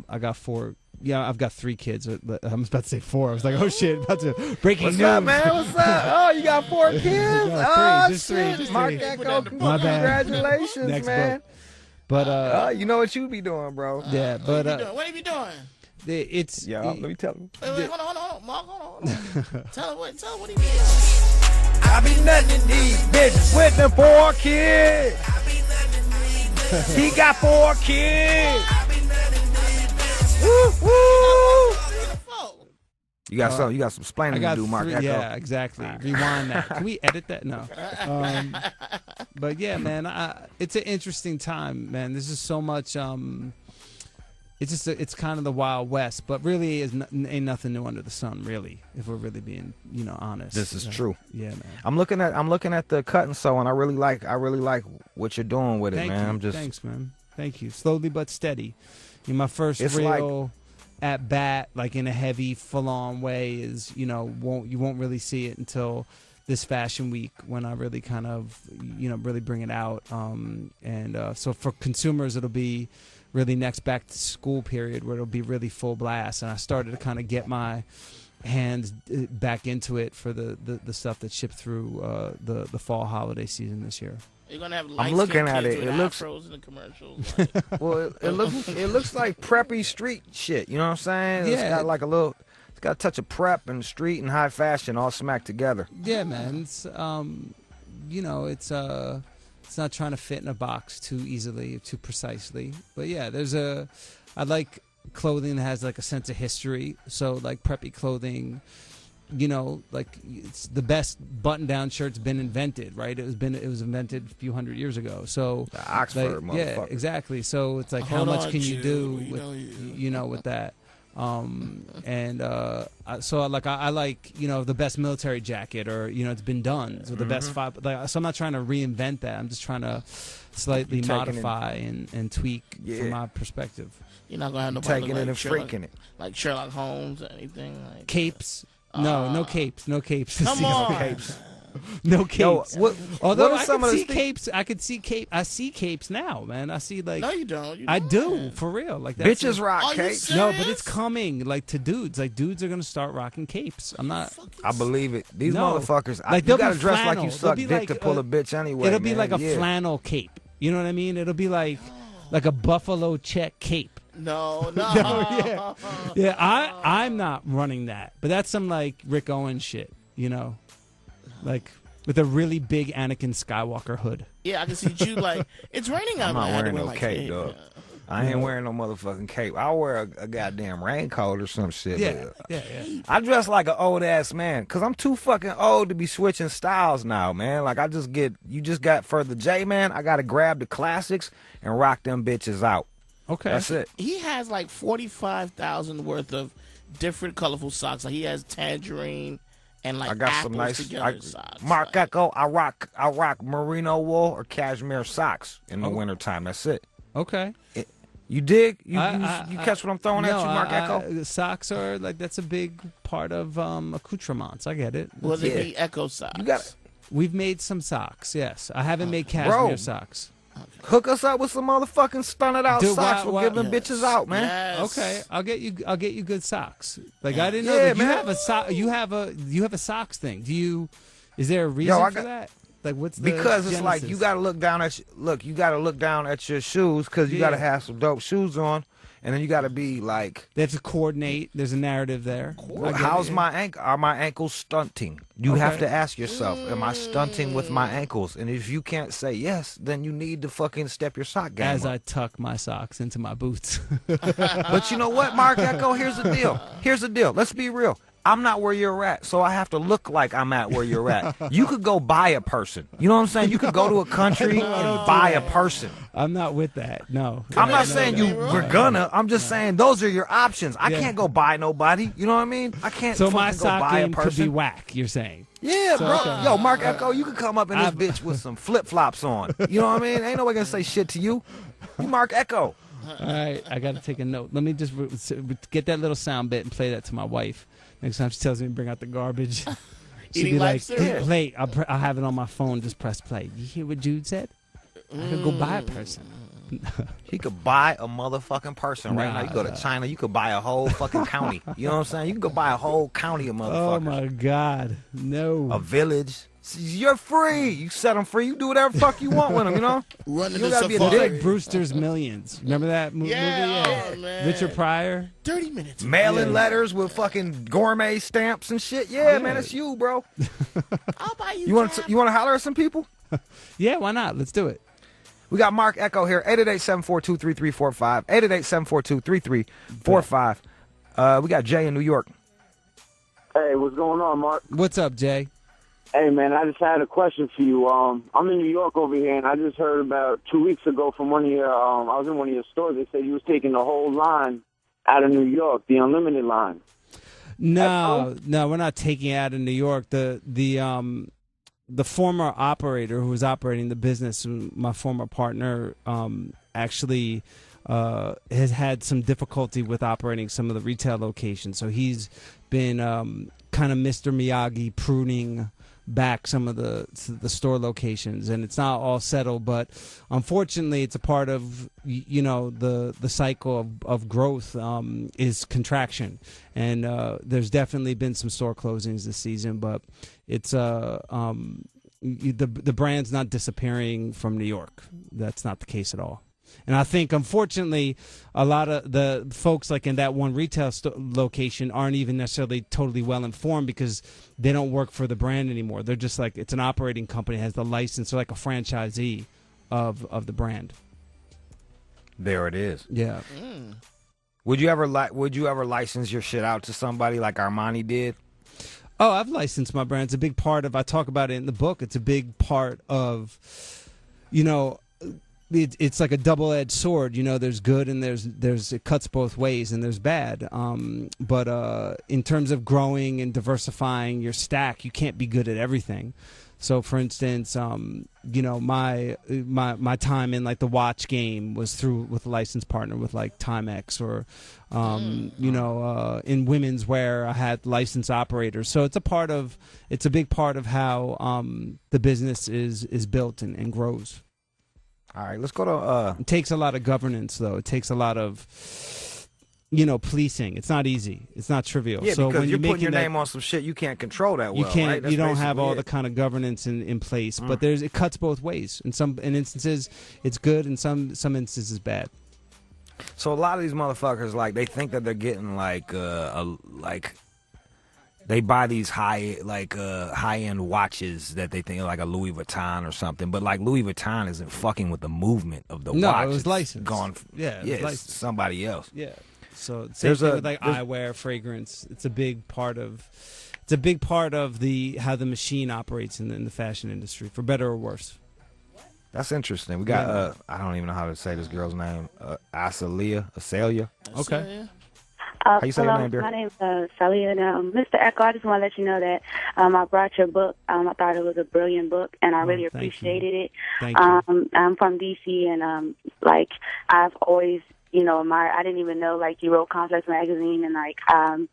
I got four yeah, I've got 3 kids. I'm about to say 4. I was like, oh shit, about to breaking What's news. up, man? What's up? Oh, you got 4 kids? got 3, Oh, just 3, shit. just Mark 3. Ecko, My bad. congratulations, Next man. book. But you know what you be doing, bro. yeah, but What are you doing? it's Let me tell him. Wait, hold on, Mark, hold on. Tell him what he doing. I be nothing these bitches with them 4 kids. He got 4 kids. Woo, woo. You got some. You got some explaining to do, Mark Ecko. Yeah, exactly. Rewind that. Can we edit that? No. But yeah, man, it's an interesting time, man. There's just so much. It's kind of the Wild West, but really ain't nothing new under the sun, really. If we're really being, honest. This is true. Yeah, man. I'm looking at the cut and sew, and I really like what you're doing with it, man. Thanks, man. Thank you. Slowly but steady. My first real at bat, like in a heavy, full-on way, is you won't really see it until this fashion week when I really kind of really bring it out. So for consumers, it'll be really next back to school period where it'll be really full blast, and I started to kind of get my hands back into it for the stuff that shipped through the fall holiday season this year. You're gonna have I'm looking at it. It looks in the commercials. well. It looks like preppy street shit. You know what I'm saying? Yeah. It's got like it's got a touch of prep and street and high fashion all smacked together. Yeah, man. It's it's not trying to fit in a box too easily, too precisely. But yeah, I like clothing that has like a sense of history. So like preppy clothing, like it's the best button-down shirt's been invented, right? It was invented a few hundred years ago. So the Oxford, like, yeah, exactly. So it's like how much can you do with that? So like I like the best military jacket, or it's been done, so the best so I'm not trying to reinvent that. I'm just trying to slightly modify and tweak from my perspective. You're not gonna have nobody taking it and freaking it like Sherlock Holmes or anything like capes. No capes. Come on. Capes. No capes. Yo, Although what I some could of see the capes, I see capes now, man. I see like no, you don't. I do for real. Like that's bitches rock capes. No, but it's coming like to dudes. Like dudes are gonna start rocking capes. I'm not. I believe it. These No. motherfuckers. Like, you they'll gotta be dress like flannel. you suck They'll be dick like, to pull a bitch anyway. It'll be man. like a flannel cape. You know what I mean? It'll be like a buffalo check cape. No. Yeah. I'm not running that, but that's some like Rick Owens shit. Like with a really big Anakin Skywalker hood. Yeah, I can see Jude like it's raining out. I'm not wearing no like, cape, dog. I ain't wearing no motherfucking cape. I'll wear a goddamn raincoat or some shit. Yeah. I dress like an old ass man because I'm too fucking old to be switching styles now, man. Like you just got for the J, man. I gotta grab the classics and rock them bitches out. Okay, that's it. He has like 45,000 worth of different colorful socks. Like he has tangerine and like I got some nice socks. Mark Ecko. I rock merino wool or cashmere socks in the wintertime. That's it. Okay. You dig? You catch what I'm throwing at you, Mark Ecko? Socks are like that's a big part of accoutrements. I get it. Was it the Ecko socks? You got it. We've made some socks. Yes, I haven't made cashmere socks. Hook us up with some motherfucking stunted out socks. We'll give them bitches out, man. Yes. Okay, I'll get you good socks. Like I didn't know that you have a you have a socks thing. Is there a reason for that? Like what's the because it's genesis? like you got to look down at your shoes because you got to have some dope shoes on, and then you got to be like they have to coordinate. There's a narrative there. How's my ankle? Are my ankles stunting? You have to ask yourself, am I stunting with my ankles? And if you can't say yes, then you need to fucking step your sock game As up. I tuck my socks into my boots. But you know what, Mark Ecko? Here's the deal. Let's be real. I'm not where you're at, so I have to look like I'm at where you're at. You could go buy a person. You know what I'm saying? You could go to a country and buy a person. I'm not with that. No. I'm not saying we're gonna. I'm just saying those are your options. I can't go buy nobody. You know what I mean? I can't So fucking my go sock buy a game person. could be whack, you're saying? Yeah, So, bro. okay. Yo, Mark Ecko, you could come up in this bitch with some flip-flops on. You know what I mean? Ain't nobody gonna say shit to you. You Mark Ecko. All right, I got to take a note. Let me just get that little sound bit and play that to my wife. Next time she tells me to bring out the garbage, she'll be like, cereal. play. I'll have it on my phone. Just press play. You hear what Jude said? I could go buy a person. He could buy a motherfucking person right now. You go to China, you could buy a whole fucking county. You know what I'm saying? You can go buy a whole county of motherfuckers. Oh my God, no. A village. You're free. You set them free. You do whatever the fuck you want with them, you know? Running You the gotta be a safari. dick. Like Brewster's Millions. Remember that movie? Yeah, oh, man. Richard Pryor. 30 minutes. Mailing letters with fucking gourmet stamps and shit. Yeah, man, it's you, bro. I'll buy you. You want to holler at some people? Yeah, why not? Let's do it. We got Mark Ecko here, 888-742-3345, 888-742-3345. We got Jay in New York. Hey, what's going on, Mark? What's up, Jay? Hey, man, I just had a question for you. I'm in New York over here, and I just heard about 2 weeks ago from one of your, I was in one of your stores, they said you was taking the whole line out of New York, the unlimited line. No, we're not taking it out of New York. The former operator who was operating the business, my former partner, actually has had some difficulty with operating some of the retail locations. So he's been kind of Mr. Miyagi pruning back some of the store locations, and it's not all settled, but unfortunately it's a part of the cycle of growth is contraction, and there's definitely been some store closings this season, but it's the brand's not disappearing from New York. That's not the case at all. And I think, unfortunately, a lot of the folks like in that one retail location aren't even necessarily totally well informed because they don't work for the brand anymore. They're just like, it's an operating company, has the license, or like a franchisee of the brand. There it is. Yeah. Would you ever license your shit out to somebody like Armani did? Oh, I've licensed my brand. It's a big part of, I talk about it in the book, it's a big part of, it's like a double-edged sword. There's good and there's it cuts both ways, and there's bad. But in terms of growing and diversifying your stack, you can't be good at everything. So, for instance, my time in like the watch game was with a licensed partner with like Timex, or in women's wear I had licensed operators. So it's a big part of how the business is built and grows. All right, let's go to... It takes a lot of governance, though. It takes a lot of, policing. It's not easy. It's not trivial. Yeah, so because when you're putting your name on some shit you can't control that well, you can't. right? That's You don't have all it. the kind of governance in place. But it cuts both ways. In instances, it's good. In some instances, bad. So a lot of these motherfuckers, like, they think that they're getting they buy these high-end watches that they think are like a Louis Vuitton or something, but like Louis Vuitton isn't fucking with the movement of the watch. No, it was licensed. It was somebody else. Yeah. So same thing with like eyewear, fragrance. It's a big part of how the machine operates in the fashion industry, for better or worse. That's interesting. We got I don't even know how to say this girl's name. Asalia. Okay. How you say hello, your name, dear? My name is Salia. Mr. Ecko, I just want to let you know that I brought your book. I thought it was a brilliant book, and I really appreciated it. Thank you. I'm from D.C., and I've always, admired. I didn't even know you wrote Complex Magazine, and I'm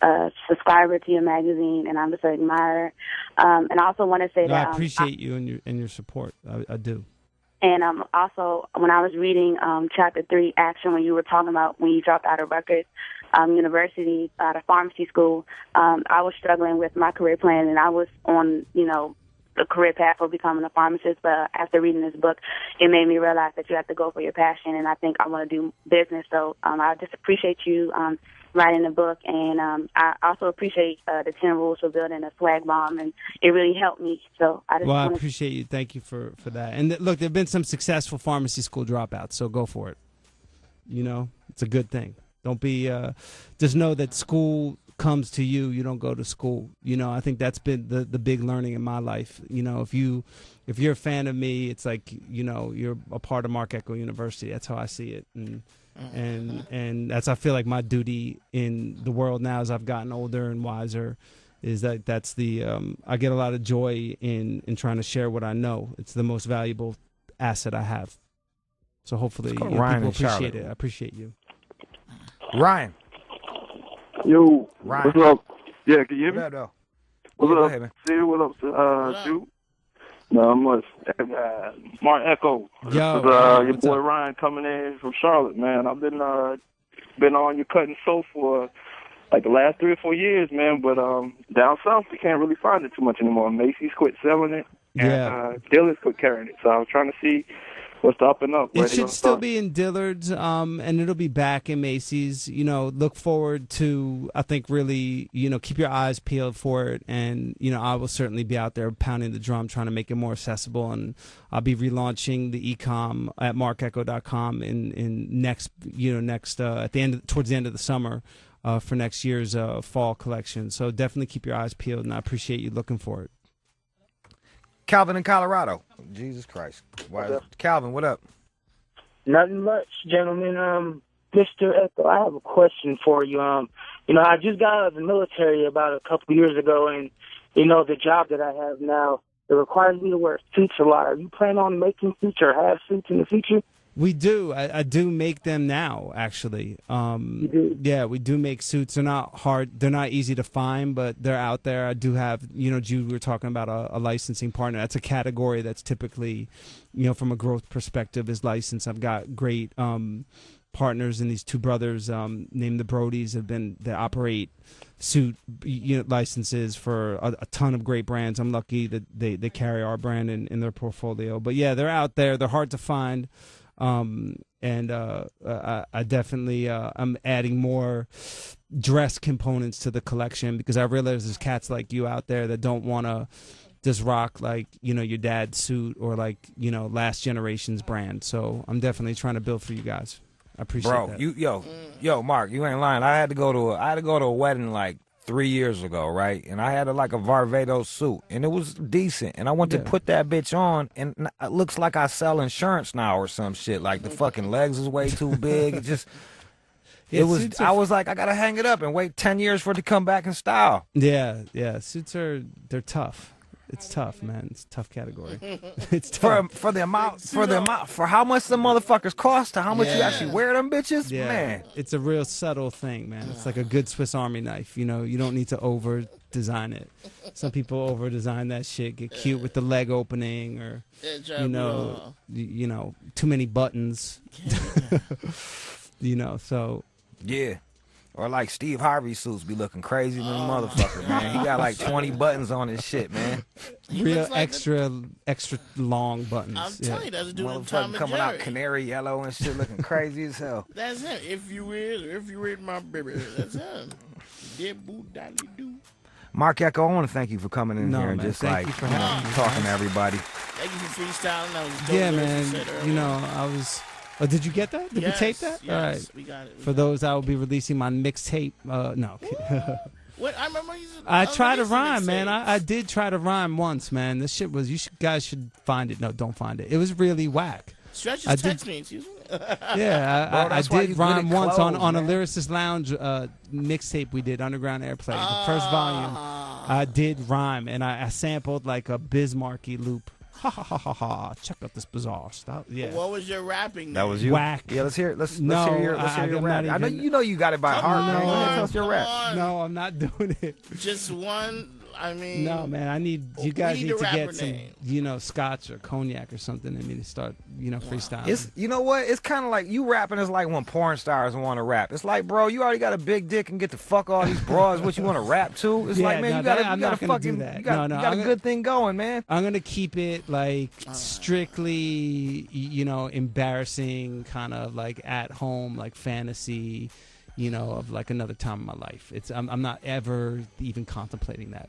a subscriber to your magazine, and I'm just an admirer. And I also want to say that I appreciate you and your support. I do. And also, when I was reading Chapter 3, Action, when you were talking about when you dropped out of Rutgers University, out of pharmacy school, I was struggling with my career plan, and I was on, the career path for becoming a pharmacist. But after reading this book, it made me realize that you have to go for your passion, and I think I want to do business. So I just appreciate you writing the book, and I also appreciate the 10 rules for building a swag bomb, and it really helped me. So I appreciate you. Thank you for that. And look, there have been some successful pharmacy school dropouts, so go for it. It's a good thing. Don't be just know that school comes to you. You don't go to school. I think that's been the big learning in my life. If you're a fan of me, it's like you're a part of Mark Ecko University. That's how I see it. And that's, I feel like, my duty in the world now as I've gotten older and wiser, is that's the I get a lot of joy in trying to share what I know. It's the most valuable asset I have. So hopefully people appreciate it. I appreciate you. Ryan. Yo, Ryan. What's up? Yeah, can you hear me? Yeah, What's go up? ahead, man. Sear, what up, Jude? No, much. Mark Ecko. This Yo, is, your what's boy up? Ryan coming in from Charlotte, man. I've been on your cut and sew for like the last 3 or 4 years, man. But down south, you can't really find it too much anymore. Macy's quit selling it, and dealers quit carrying it. So I was trying to see what's the up and up. It should still be in Dillard's, and it'll be back in Macy's. You know, look forward to, I think, really, you know, keep your eyes peeled for it. And, you know, I will certainly be out there pounding the drum, trying to make it more accessible. And I'll be relaunching the e-com at markecko.com towards the end of the summer for next year's fall collection. So definitely keep your eyes peeled, and I appreciate you looking for it. Calvin in Colorado. Jesus Christ. Why, Calvin, what up? Nothing much, gentlemen. Mr. Ecko, I have a question for you. You know, I just got out of the military about a couple years ago, and, you know, the job that I have now, it requires me to wear suits a lot. Are you planning on making suits or have suits in the future? We do. I do make them now, actually. You do? Yeah, we do make suits. They're not hard. They're not easy to find, but they're out there. I do have, you know, Jude, we were talking about a licensing partner. That's a category that's typically, you know, from a growth perspective is licensed. I've got great partners, and these two brothers named the Brodies that operate suit licenses for a ton of great brands. I'm lucky that they carry our brand in their portfolio. But yeah, they're out there. They're hard to find. I definitely I'm adding more dress components to the collection because I realize there's cats like you out there that don't want to just rock like, you know, your dad's suit or like, you know, last generation's brand. So I'm definitely trying to build for you guys. I appreciate that. Yo, Mark, you ain't lying. I had to go to a wedding like 3 years ago, right? And I had a Varvatos suit, and it was decent. And I went to put that bitch on, and it looks like I sell insurance now or some shit. Like the fucking legs is way too big. It just, I was like, I gotta hang it up and wait 10 years for it to come back in style. Yeah. Suits they're tough. It's tough, man. It's a tough category. It's tough. For how much the motherfuckers cost to how much you actually wear them bitches, man. It's a real subtle thing, man. It's like a good Swiss Army knife. You know, you don't need to over design it. Some people over design that shit, get cute with the leg opening, or you know, too many buttons. You know, so yeah. Or like Steve Harvey suits be looking crazy than a motherfucker, man. He got like 20 buttons on his shit, man. Real extra long buttons. I'm telling you, that's a dude in Tom and coming Jerry. out canary yellow and shit, looking crazy as hell. That's him. If you read my baby, that's him. Dead boo dolly doo. Mark Ecko, I want to thank you for coming in here and man, just thank you for having me, talking man. to everybody. Thank you for freestyling. That was dope. Yeah, What you man. said earlier. You know, I was. Oh, did you get that? Did we tape that? Yes, All right. we got it. For those, I will be releasing my mixtape. No. What I remember you. I tried to rhyme, man. I did try to rhyme once, man. This shit was. Guys should find it. No, don't find it. It was really whack. Stretch just text me. Excuse me. Yeah, I did rhyme once on a man. Lyricist Lounge mixtape we did, Underground Airplay, the first volume. I did rhyme, and I sampled like a Bismarcky loop. Ha ha ha ha ha! Check out this bizarre stuff. Yeah. What was your rapping? That was you. Whack. Yeah, let's hear it. Let's No, hear your I'm rap. not I know you got it by heart, man. Go ahead, tell us your rap. No, I'm not doing it. Just one. I mean. No, man. You guys need need a to rapper get some, name. you know, scotch or cognac or something in me to start, you know, freestyling. It's, you know what? It's kind of like you rapping is like when porn stars want to rap. It's like, bro, you already got a big dick and get to fuck all these bras. What you want to rap to? It's Yeah, like, man, no, you got I'm not gonna do that. you got a good thing going, man. I'm gonna keep it like strictly, you know, embarrassing, kind of like at home, like fantasy, you know, of like another time in my life. I'm not ever even contemplating that.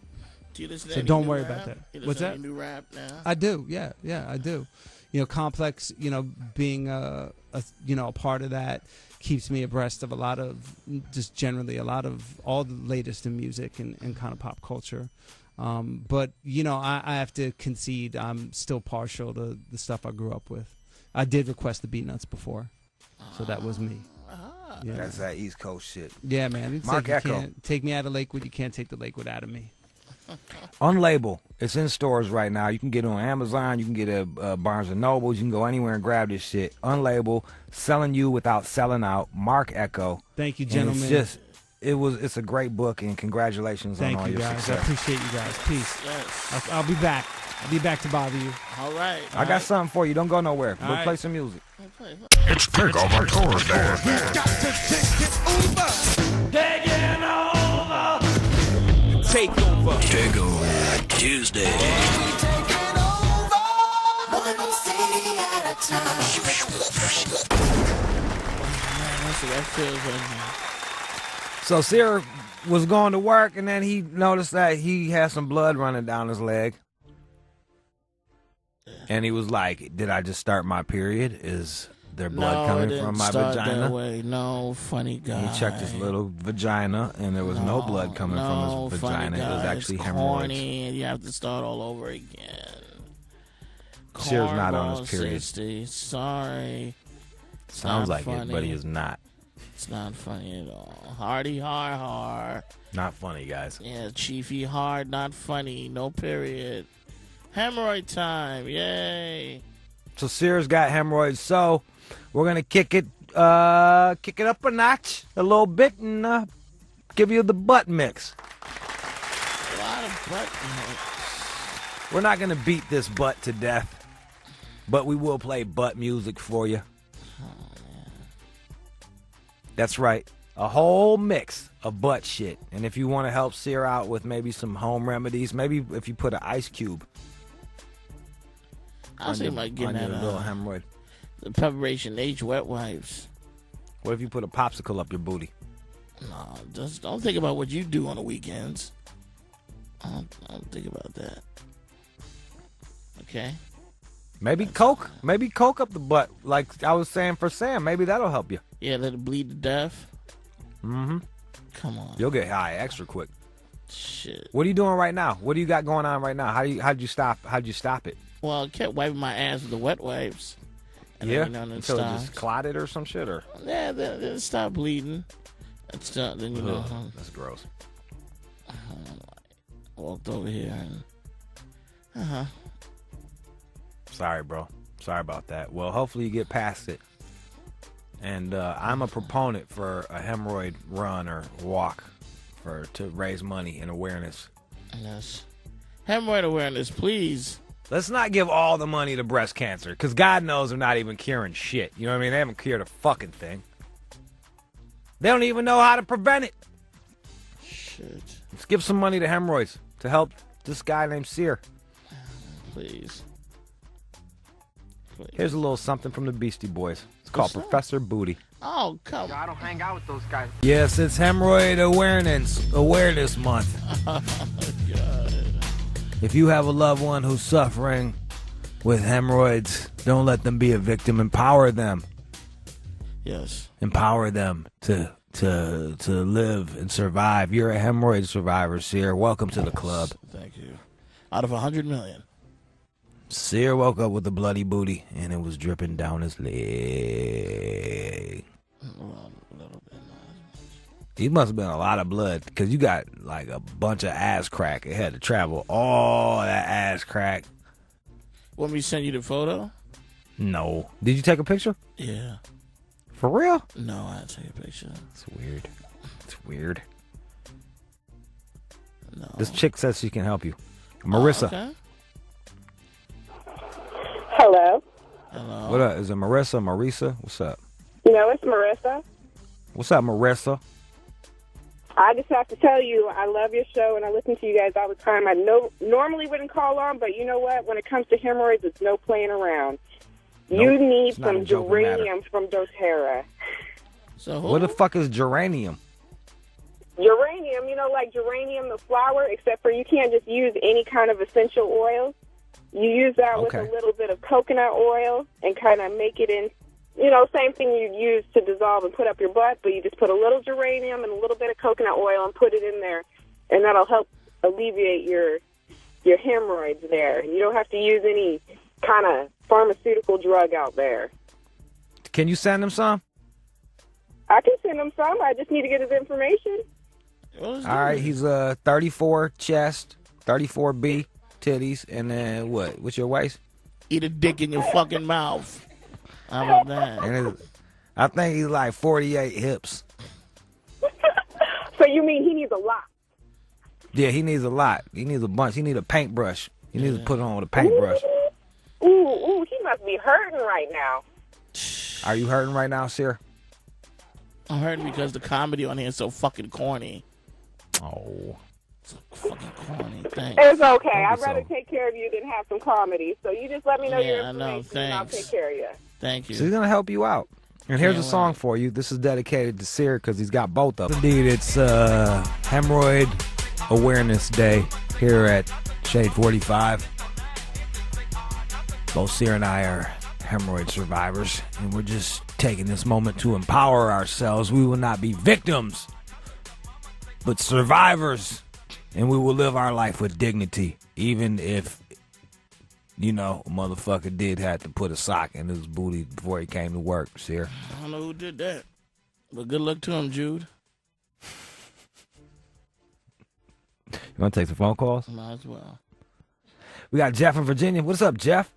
Do you listen to So any don't new worry rap? about that. You listen What's to that? any new rap now? I do. Yeah, I do. You know, Complex. You know, being a part of that keeps me abreast of a lot of all the latest in music and kind of pop culture. But you know, I have to concede I'm still partial to the stuff I grew up with. I did request the Beat Nuts before, so that was me. Yeah. That's that East Coast shit. Yeah, man. It's Mark like you Ecko. can't take me out of Lakewood. You can't take the Lakewood out of me. Unlabel. It's in stores right now. You can get it on Amazon. You can get it at Barnes & Nobles. You can go anywhere and grab this shit. Unlabel. Selling you without selling out. Mark Ecko. Thank you, And gentlemen. it's a great book, and congratulations on Thank all you your guys. I success. appreciate you guys. Peace. Yes. I'll be back. I'll be back to bother you. All right. I got something for you. Don't go nowhere. All We'll right. play some music. It's Takeover Tuesday. Taking over. Takeover. Takeover Tuesday. So Sear was going to work, and then he noticed that he had some blood running down his leg. And he was like, did I just start my period? Is there blood coming from my vagina? That way. No, funny guy. He checked his little vagina, and there was no blood coming from his vagina. It was actually hemorrhoids. Corny, and you have to start all over again. Sear's not on his period. 60. Sorry. Sounds not like funny. it, but he is not. It's not funny at all. Hardy har. Not funny, guys. Yeah, Chiefy hard, not funny. No period. Hemorrhoid time. Yay. So Sear's got hemorrhoids. So we're gonna kick it up a notch, a little bit, and give you the butt mix. A lot of butt mix. We're not gonna beat this butt to death, but we will play butt music for you. That's right. A whole mix of butt shit. And if you want to help Sear out with maybe some home remedies, maybe if you put an ice cube I was thinking about getting on your that little hemorrhoid. the Preparation H wet wipes. What if you put a popsicle up your booty? No, just don't think about what you do on the weekends. I don't think about that. Okay? Maybe Coke. Maybe Coke up the butt. Like I was saying for Sam. Maybe that'll help you. Yeah, let it bleed to death. Mm-hmm. Come on. You'll get high extra quick. Shit. What are you doing right now? What do you got going on right now? How'd you stop it? Well, I kept wiping my ass with the wet wipes. And Yeah? then, Until it just clotted or some shit? Or Yeah, then it stopped bleeding. Then, you know. Ugh, that's gross. I walked over here and... Sorry, bro. Sorry about that. Well, hopefully you get past it. And I'm a proponent for a hemorrhoid run or walk to raise money and awareness. Yes. Hemorrhoid awareness, please. Let's not give all the money to breast cancer, because God knows they're not even curing shit. You know what I mean? They haven't cured a fucking thing. They don't even know how to prevent it. Shit. Let's give some money to hemorrhoids to help this guy named Sear. Please. Here's a little something from the Beastie Boys. It's called Professor Booty. Oh, come on. I don't hang out with those guys. Yes, it's Hemorrhoid Awareness Month. Oh, God. If you have a loved one who's suffering with hemorrhoids, don't let them be a victim. Empower them. Yes. Empower them to live and survive. You're a hemorrhoid survivor, Sear. Welcome to the club. Thank you. Out of 100 million. Sear woke up with a bloody booty, and it was dripping down his leg. Well, a little bit. He must have been a lot of blood, because you got like a bunch of ass crack. It had to travel all that ass crack. Want me to send you the photo? No. Did you take a picture? Yeah. For real? No, I didn't take a picture. It's weird. It's weird. No. This chick says she can help you. Marissa. Okay. Hello. Hello. What up? Is it Marissa? Marisa? What's up? No, it's Marissa. What's up, Marissa? I just have to tell you, I love your show, and I listen to you guys all the time. I normally wouldn't call on, but you know what? When it comes to hemorrhoids, it's no playing around. Nope, you need it's not a some joking matter. geranium from doTERRA. So What the fuck is geranium? Geranium, you know, like geranium, the flower, except for you can't just use any kind of essential oils. You use that with Okay. a little bit of coconut oil and kind of make it in, you know, same thing you'd use to dissolve and put up your butt, but you just put a little geranium and a little bit of coconut oil and put it in there, and that'll help alleviate your hemorrhoids there. You don't have to use any kind of pharmaceutical drug out there. Can you send him some? I can send him some. I just need to get his information. All right, he's 34 chest, 34B titties, and then what? What's your waist? Eat a dick in your fucking mouth. How about that? And I think he's like 48 hips. So you mean he needs a lot? Yeah, he needs a lot. He needs a bunch. He needs a paintbrush. He needs to put it on with a paintbrush. Ooh, he must be hurting right now. Are you hurting right now, Sear? I'm hurting because the comedy on here is so fucking corny. Oh. So fucking corny. Thanks. It's okay. I'd rather take care of you than have some comedy. So you just let me know your Yeah, I know. information and I'll take care of you. Thank you. So he's going to help you out. And here's a song for you. This is dedicated to Sear because he's got both of them. Indeed, it's Hemorrhoid Awareness Day here at Shade 45. Both Sear and I are hemorrhoid survivors, and we're just taking this moment to empower ourselves. We will not be victims, but survivors, and we will live our life with dignity, even if, you know, a motherfucker did have to put a sock in his booty before he came to work, Sear. I don't know who did that, but good luck to him, Jude. You want to take some phone calls? Might as well. We got Jeff in Virginia. What's up, Jeff?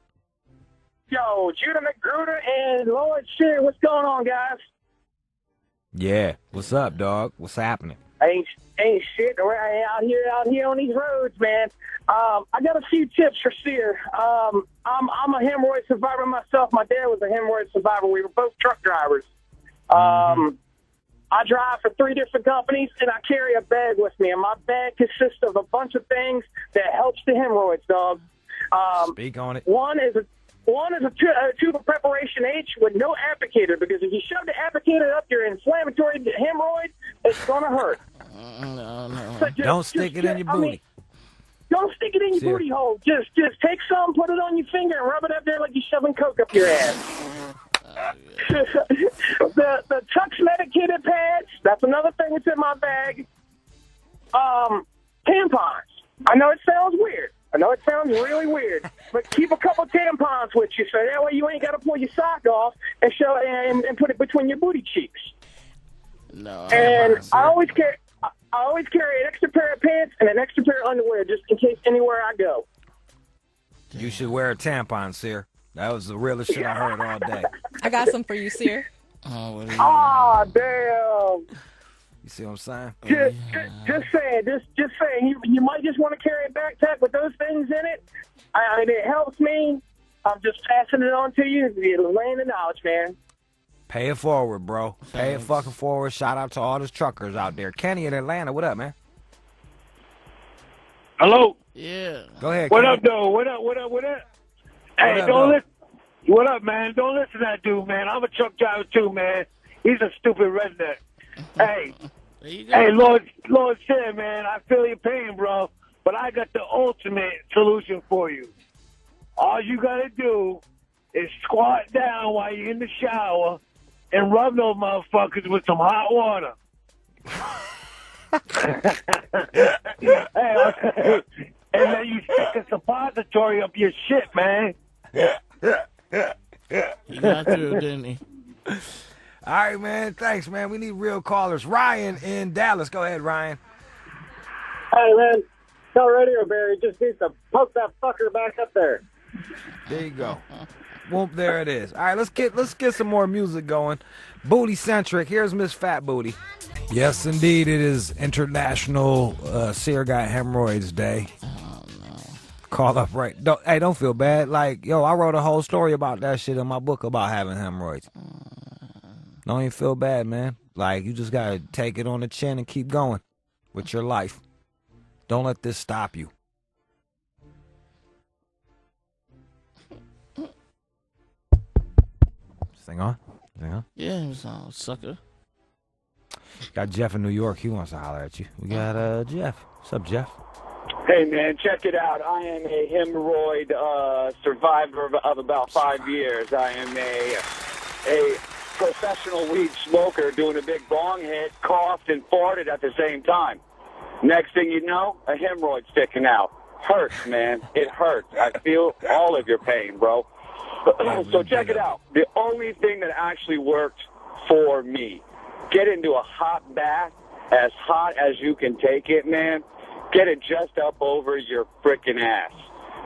Yo, Judah McGruder and Lord Sear, what's going on, guys? Yeah. What's up, dog? What's happening? Ain't shit. We're out here on these roads, man. I got a few tips for Sear. I'm a hemorrhoid survivor myself. My dad was a hemorrhoid survivor. We were both truck drivers. I drive for 3 different companies, and I carry a bag with me. And my bag consists of a bunch of things that helps the hemorrhoids, dog. Speak on it. One is a tube of preparation H with no applicator, because if you shove the applicator up your inflammatory hemorrhoid, it's going to hurt. No. So don't stick it in your booty. Don't stick it in your booty hole. Just take some, put it on your finger, and rub it up there like you're shoving coke up your ass. The Tux medicated pads, that's another thing that's in my bag. Tampons. I know it sounds weird. I know it sounds really weird, but keep a couple tampons with you, so that way you ain't got to pull your sock off and and put it between your booty cheeks. No. And I always carry an extra pair of pants and an extra pair of underwear just in case anywhere I go. You should wear a tampon, Sear. That was the realest shit I heard all day. I got some for you, Sear. Ah, damn. You see what I'm saying? Just saying. You might just want to carry a backpack with those things in it. I mean, it helps me. I'm just passing it on to you. You're laying the knowledge, man. Pay it forward, bro. Pay it fucking forward. Shout out to all those truckers out there. Kenny in Atlanta, what up, man? Hello? Yeah. Go ahead, What Kenny. up, though? What up? Hey, don't listen. What up, man? Don't listen to that dude, man. I'm a truck driver, too, man. He's a stupid redneck. Hey, Lord Sear, man, I feel your pain, bro, but I got the ultimate solution for you. All you got to do is squat down while you're in the shower and rub those motherfuckers with some hot water. Hey, and then you stick a suppository up your shit, man. He got through, didn't he? All right, man. Thanks, man. We need real callers. Ryan in Dallas. Go ahead, Ryan. Hey, man. Tell Radio Barry just needs to poke that fucker back up there. There you go. Whoop, there it is. All right, let's get some more music going. Booty centric. Here's Miss Fat Booty. Yes, indeed, it is International Sear Got Hemorrhoids Day. Oh no. Call up right. Don't feel bad. Like, yo, I wrote a whole story about that shit in my book about having hemorrhoids. Don't even feel bad, man. Like, you just gotta take it on the chin and keep going with your life. Don't let this stop you. Thing on? Yeah, it was on, sucker. Got Jeff in New York. He wants to holler at you. We got Jeff. What's up, Jeff? Hey, man, check it out. I am a hemorrhoid survivor of about 5 years. I am a professional weed smoker doing a big bong hit, coughed, and farted at the same time. Next thing you know, a hemorrhoid sticking out. Hurts, man. It hurts. I feel all of your pain, bro. So check it out. The only thing that actually worked for me, get into a hot bath, as hot as you can take it, man. Get it just up over your frickin' ass,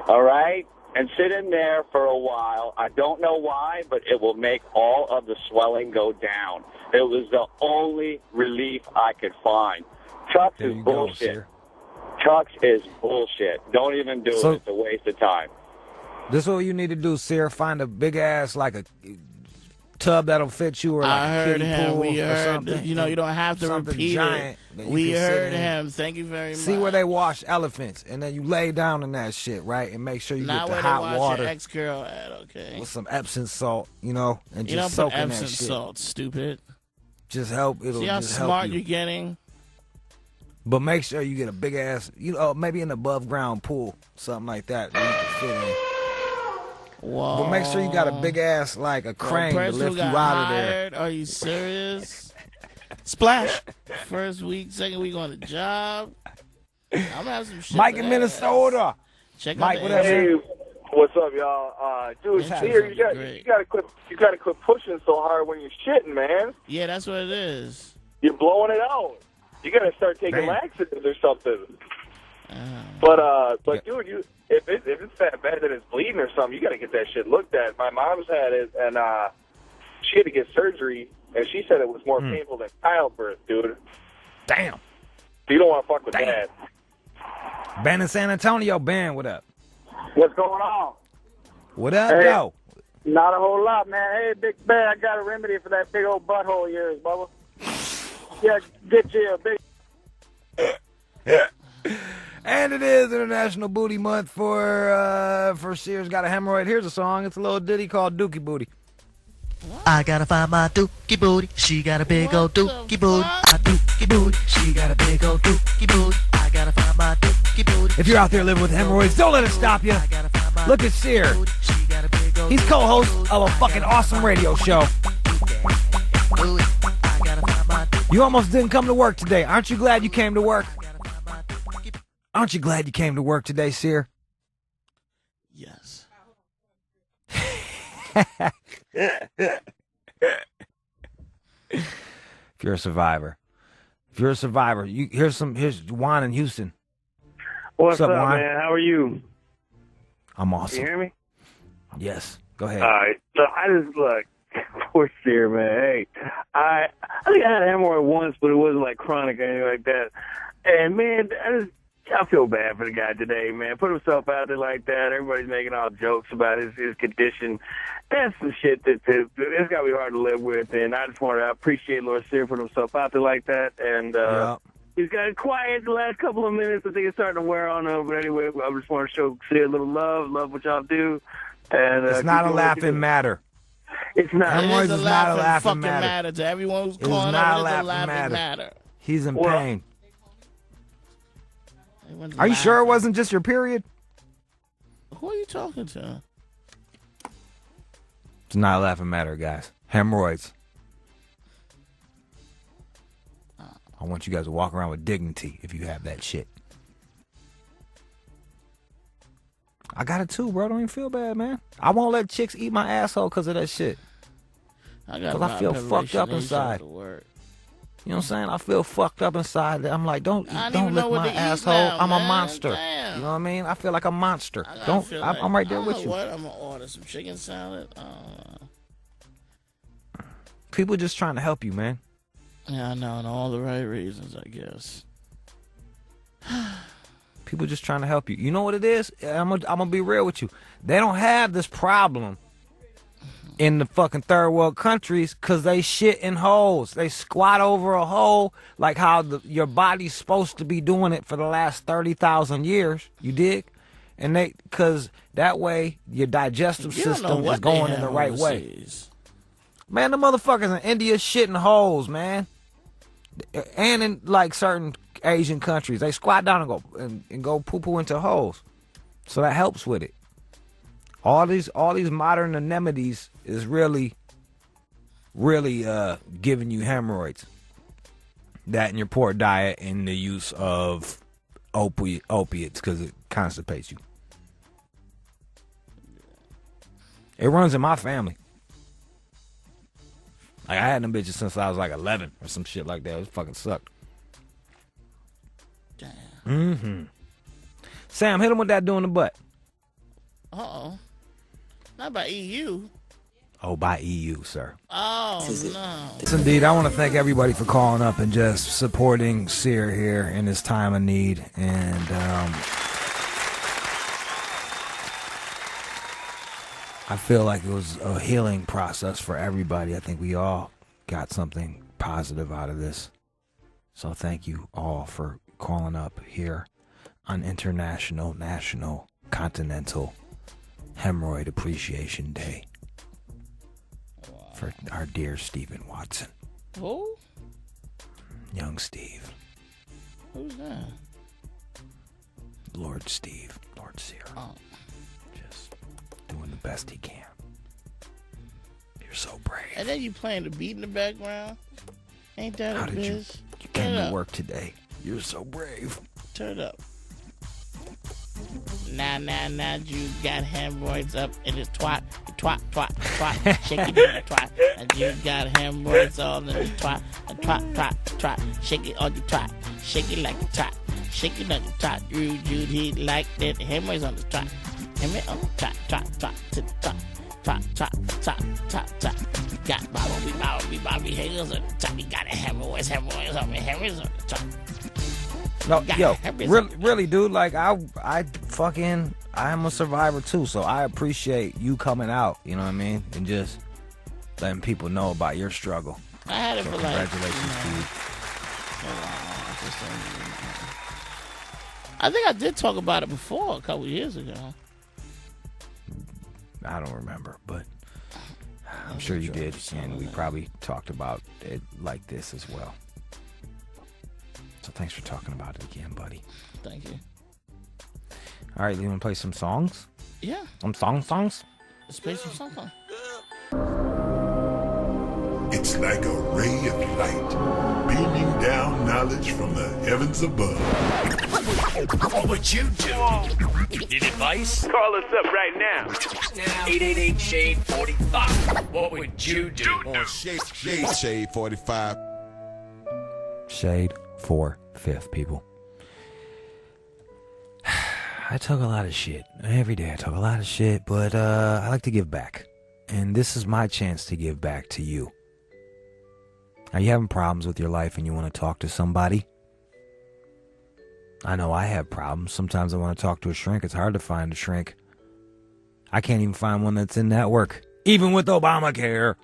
all right? And sit in there for a while. I don't know why, but it will make all of the swelling go down. It was the only relief I could find. Chucks There is you go, bullshit. Sear. Chucks is bullshit. Don't even do So- it. It's a waste of time. This is what you need to do, Sear. Find a big ass, like a tub that'll fit you, or like I a heard kiddie him. pool We or heard. something. You know, you don't have to Something repeat giant it. that you We can sit heard in. him. Thank you very much. See where they wash elephants, and then you lay down in that shit, right? And make sure you Not get where the they hot wash water your ex-girl at, okay? with some Epsom salt, you know, and You just don't soak put in that Epsom shit. salt, stupid. Just help. It'll See how just smart help you. you're getting? But make sure you get a big ass, you know, maybe an above ground pool, something like that, where you can fit in. Whoa. But make sure you got a big ass, like a crane to lift you out of there. Are you serious? Splash. First week, second week on the job. I'm gonna have some shit. Mike for in that. Minnesota. Check Mike, out what the up, Hey, man? what's up, y'all? Dude, That's Sear, you great. gotta quit pushing so hard when you're shitting, man. Yeah, that's what it is. You're blowing it out. You gotta start taking Damn. laxatives or something. Uh, But dude, if it's that bad that it's bleeding or something, you gotta get that shit looked at. My mom's had it, and she had to get surgery, and she said it was more painful than childbirth, dude. Damn. So you don't want to fuck with Damn. that. Ben in San Antonio. Ben, what up? What's going on? What up, Hey. yo? Not a whole lot, man. Hey, Big Bear, I got a remedy for that big old butthole of yours, Bubba. Yeah, get you a big... And it is International Booty Month for Sears Got a Hemorrhoid. Here's a song. It's a little ditty called Dookie Booty. I gotta find my dookie booty. She got a big old dookie booty. My dookie booty. She got a big old dookie booty. I gotta find my dookie booty. If you're out there living with hemorrhoids, don't let it stop you. Look at Sear. He's co-host of a fucking awesome radio show. You almost didn't come to work today. Aren't you glad you came to work? Aren't you glad you came to work today, Sear? yes. If you're a survivor. Here's Juan in Houston. What's up, Juan? man? How are you? I'm You awesome. hear me? Yes. Go ahead. All right. So I just look. Poor Sear, man. Hey, I think I had a hemorrhoid once, but it wasn't like chronic or anything like that. And man, I feel bad for the guy today, man. Put himself out there like that. Everybody's making all jokes about his condition. That's some shit that it's got to be hard to live with. And I just want to appreciate Lord Sear putting himself out there like that. And he's got quiet the last couple of minutes. I think it's starting to wear on him. But anyway, I just want to show Sear a little love what y'all do. And It's not a laughing matter. It's not. Hemorrhoids is not a laughing fucking matter. to everyone who's It is calling not up. a It is a laughing laughing matter. matter. He's in Well, pain. Are you sure it wasn't just your period? Who are you talking to? It's not a laughing matter, guys. Hemorrhoids. I want you guys to walk around with dignity if you have that shit. I got it too, bro. Don't even feel bad, man. I won't let chicks eat my asshole because of that shit. Because I feel fucked up inside. You know what I'm saying? I feel fucked up inside. I'm like, don't lick my asshole. I'm a monster. Damn. You know what I mean? I feel like a monster. feel I'm right there with you. What? I'm gonna order some chicken salad. People just trying to help you, man. Yeah, I know, and all the right reasons, I guess. People just trying to help you. You know what it is? I'm gonna be real with you. They don't have this problem in the fucking third world countries because they shit in holes. They squat over a hole like how your body's supposed to be doing it for the last 30,000 years. You dig? And because that way your digestive You don't know system what is they going in the have right way. overseas. Man, the motherfuckers in India shitting holes, man. And in like certain Asian countries, they squat down and go poo poo into holes. So that helps with it. All these modern anemones is really giving you hemorrhoids. That and your poor diet and the use of opiates because it constipates you. It runs in my family. Like I had them bitches since I was like 11 or some shit like that. It fucking sucked. Damn. Mm-hmm. Sam, hit him with that doing the butt. Uh-oh. Not by EU. Oh, by EU, sir. Oh, no. Yes, indeed. I want to thank everybody for calling up and just supporting Sear here in this time of need. And I feel like it was a healing process for everybody. I think we all got something positive out of this. So thank you all for calling up here on International, National, Continental Hemorrhoid Appreciation Day. For our dear Stephen Watson. Who? Young Steve. Who's that? Lord Steve. Lord Sear. Oh. Just doing the best he can. You're so brave. And then you playing the beat in the background? Ain't that How a did biz? you came to work today? You're so brave. Turn it up. Nah, Jude got hemorrhoids up in his twat. Twat. Shake it in the twat. And Jude got hemorrhoids all in the twat. And twat. Shake it on the twat. Shake it like a twat. Shake it on the twat. Jude, he liked it. Hemorrhoids on the twat. Hemorrhoids on the twat. To the twat. Got Bobby Hales on the top. He got a hemorrhoids on the top. No, yo, really, dude. Like I am a survivor too, so I appreciate you coming out. You know what I mean, and just letting people know about your struggle. I had it for like. Congratulations to you. I think I did talk about it before a couple years ago. I don't remember, but I'm sure you did, and we probably talked about it like this as well. So thanks for talking about it again, buddy. Thank you. All right, you want to play some songs? Yeah. Some songs? Let's play some songs. It's like a ray of light, beaming down knowledge from the heavens above. What would you do? Need advice? Call us up right now. 888-SHADE-45. What would you do? On Shade 45. Shade 4/5, people. I talk a lot of shit. Every day I talk a lot of shit, but I like to give back. And this is my chance to give back to you. Are you having problems with your life and you want to talk to somebody? I know I have problems. Sometimes I want to talk to a shrink. It's hard to find a shrink. I can't even find one that's in network, even with Obamacare.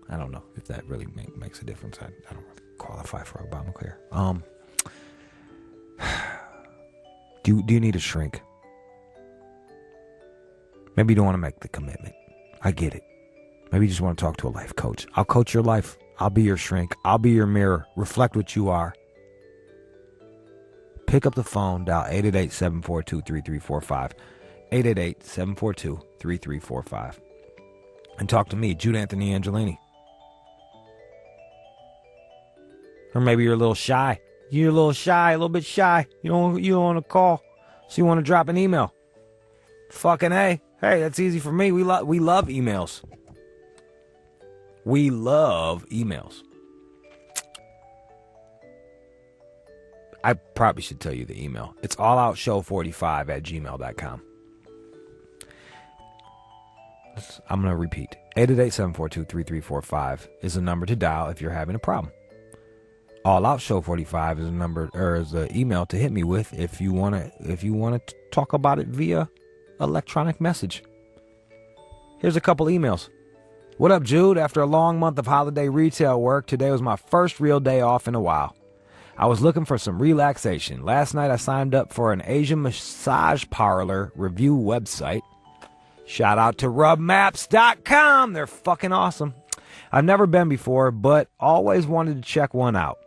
I don't know if that really makes a difference. I don't really qualify for Obamacare. Do you need a shrink? Maybe you don't want to make the commitment. I get it. Maybe you just want to talk to a life coach. I'll coach your life. I'll be your shrink. I'll be your mirror. Reflect what you are. Pick up the phone, dial 888-742-3345. 888-742-3345. And talk to me, Jude Anthony Angelini. Or maybe you're a little shy. You're a little bit shy. You don't want to call. So you want to drop an email. Fucking A. Hey, that's easy for me. We love emails. We love emails. I probably should tell you the email. It's alloutshow45@gmail.com. I'm going to repeat. 888-742-3345 is the number to dial if you're having a problem. alloutshow45 is a number, or is the email to hit me with if you want to talk about it via electronic message. Here's a couple emails. What up, Jude? After a long month of holiday retail work, today was my first real day off in a while. I was looking for some relaxation. Last night I signed up for an Asian massage parlor review website. Shout out to rubmaps.com. They're fucking awesome. I've never been before, but always wanted to check one out.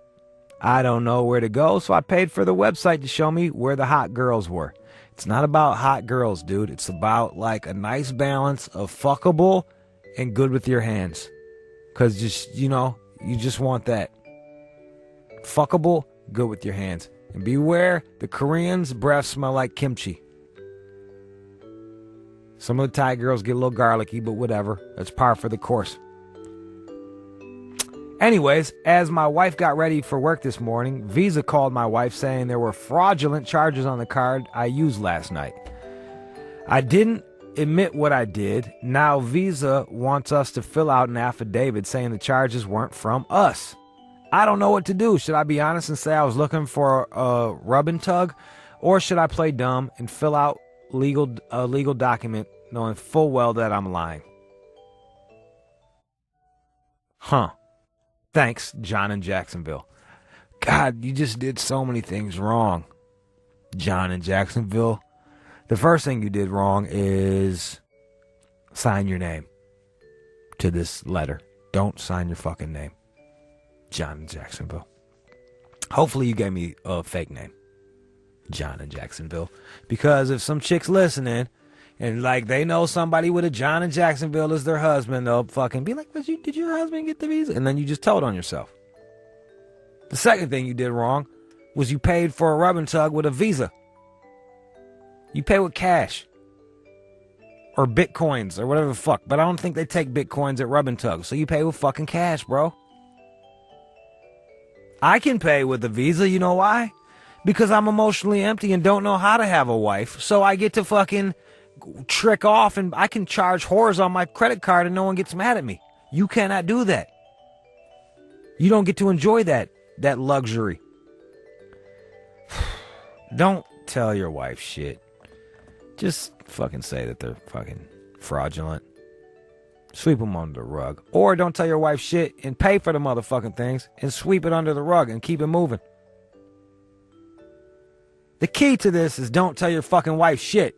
I don't know where to go, so I paid for the website to show me where the hot girls were. It's not about hot girls, dude. It's about like a nice balance of fuckable and good with your hands. Because just, you just want that. Fuckable, good with your hands. And beware, the Koreans' breaths smell like kimchi. Some of the Thai girls get a little garlicky, but whatever. That's par for the course. Anyways, as my wife got ready for work this morning, Visa called my wife saying there were fraudulent charges on the card I used last night. I didn't admit what I did. Now Visa wants us to fill out an affidavit saying the charges weren't from us. I don't know what to do. Should I be honest and say I was looking for a rub and tug? Or should I play dumb and fill out a legal document knowing full well that I'm lying? Huh. Thanks, John in Jacksonville. God, you just did so many things wrong, John in Jacksonville. The first thing you did wrong is sign your name to this letter. Don't sign your fucking name, John in Jacksonville. Hopefully you gave me a fake name, John in Jacksonville. Because if some chick's listening and like they know somebody with a John in Jacksonville as their husband, they'll fucking be like, did your husband get the visa? And then you just told on yourself. The second thing you did wrong was you paid for a rub and tug with a Visa. You pay with cash. Or Bitcoins or whatever the fuck. But I don't think they take Bitcoins at rub and tugs. So you pay with fucking cash, bro. I can pay with a Visa. You know why? Because I'm emotionally empty and don't know how to have a wife. So I get to fucking trick off and I can charge whores on my credit card and no one gets mad at me. You cannot do that. You don't get to enjoy that luxury. Don't tell your wife shit. Just fucking say that they're fucking fraudulent. Sweep them under the rug. Or don't tell your wife shit and pay for the motherfucking things and sweep it under the rug and keep it moving. The key to this is don't tell your fucking wife shit.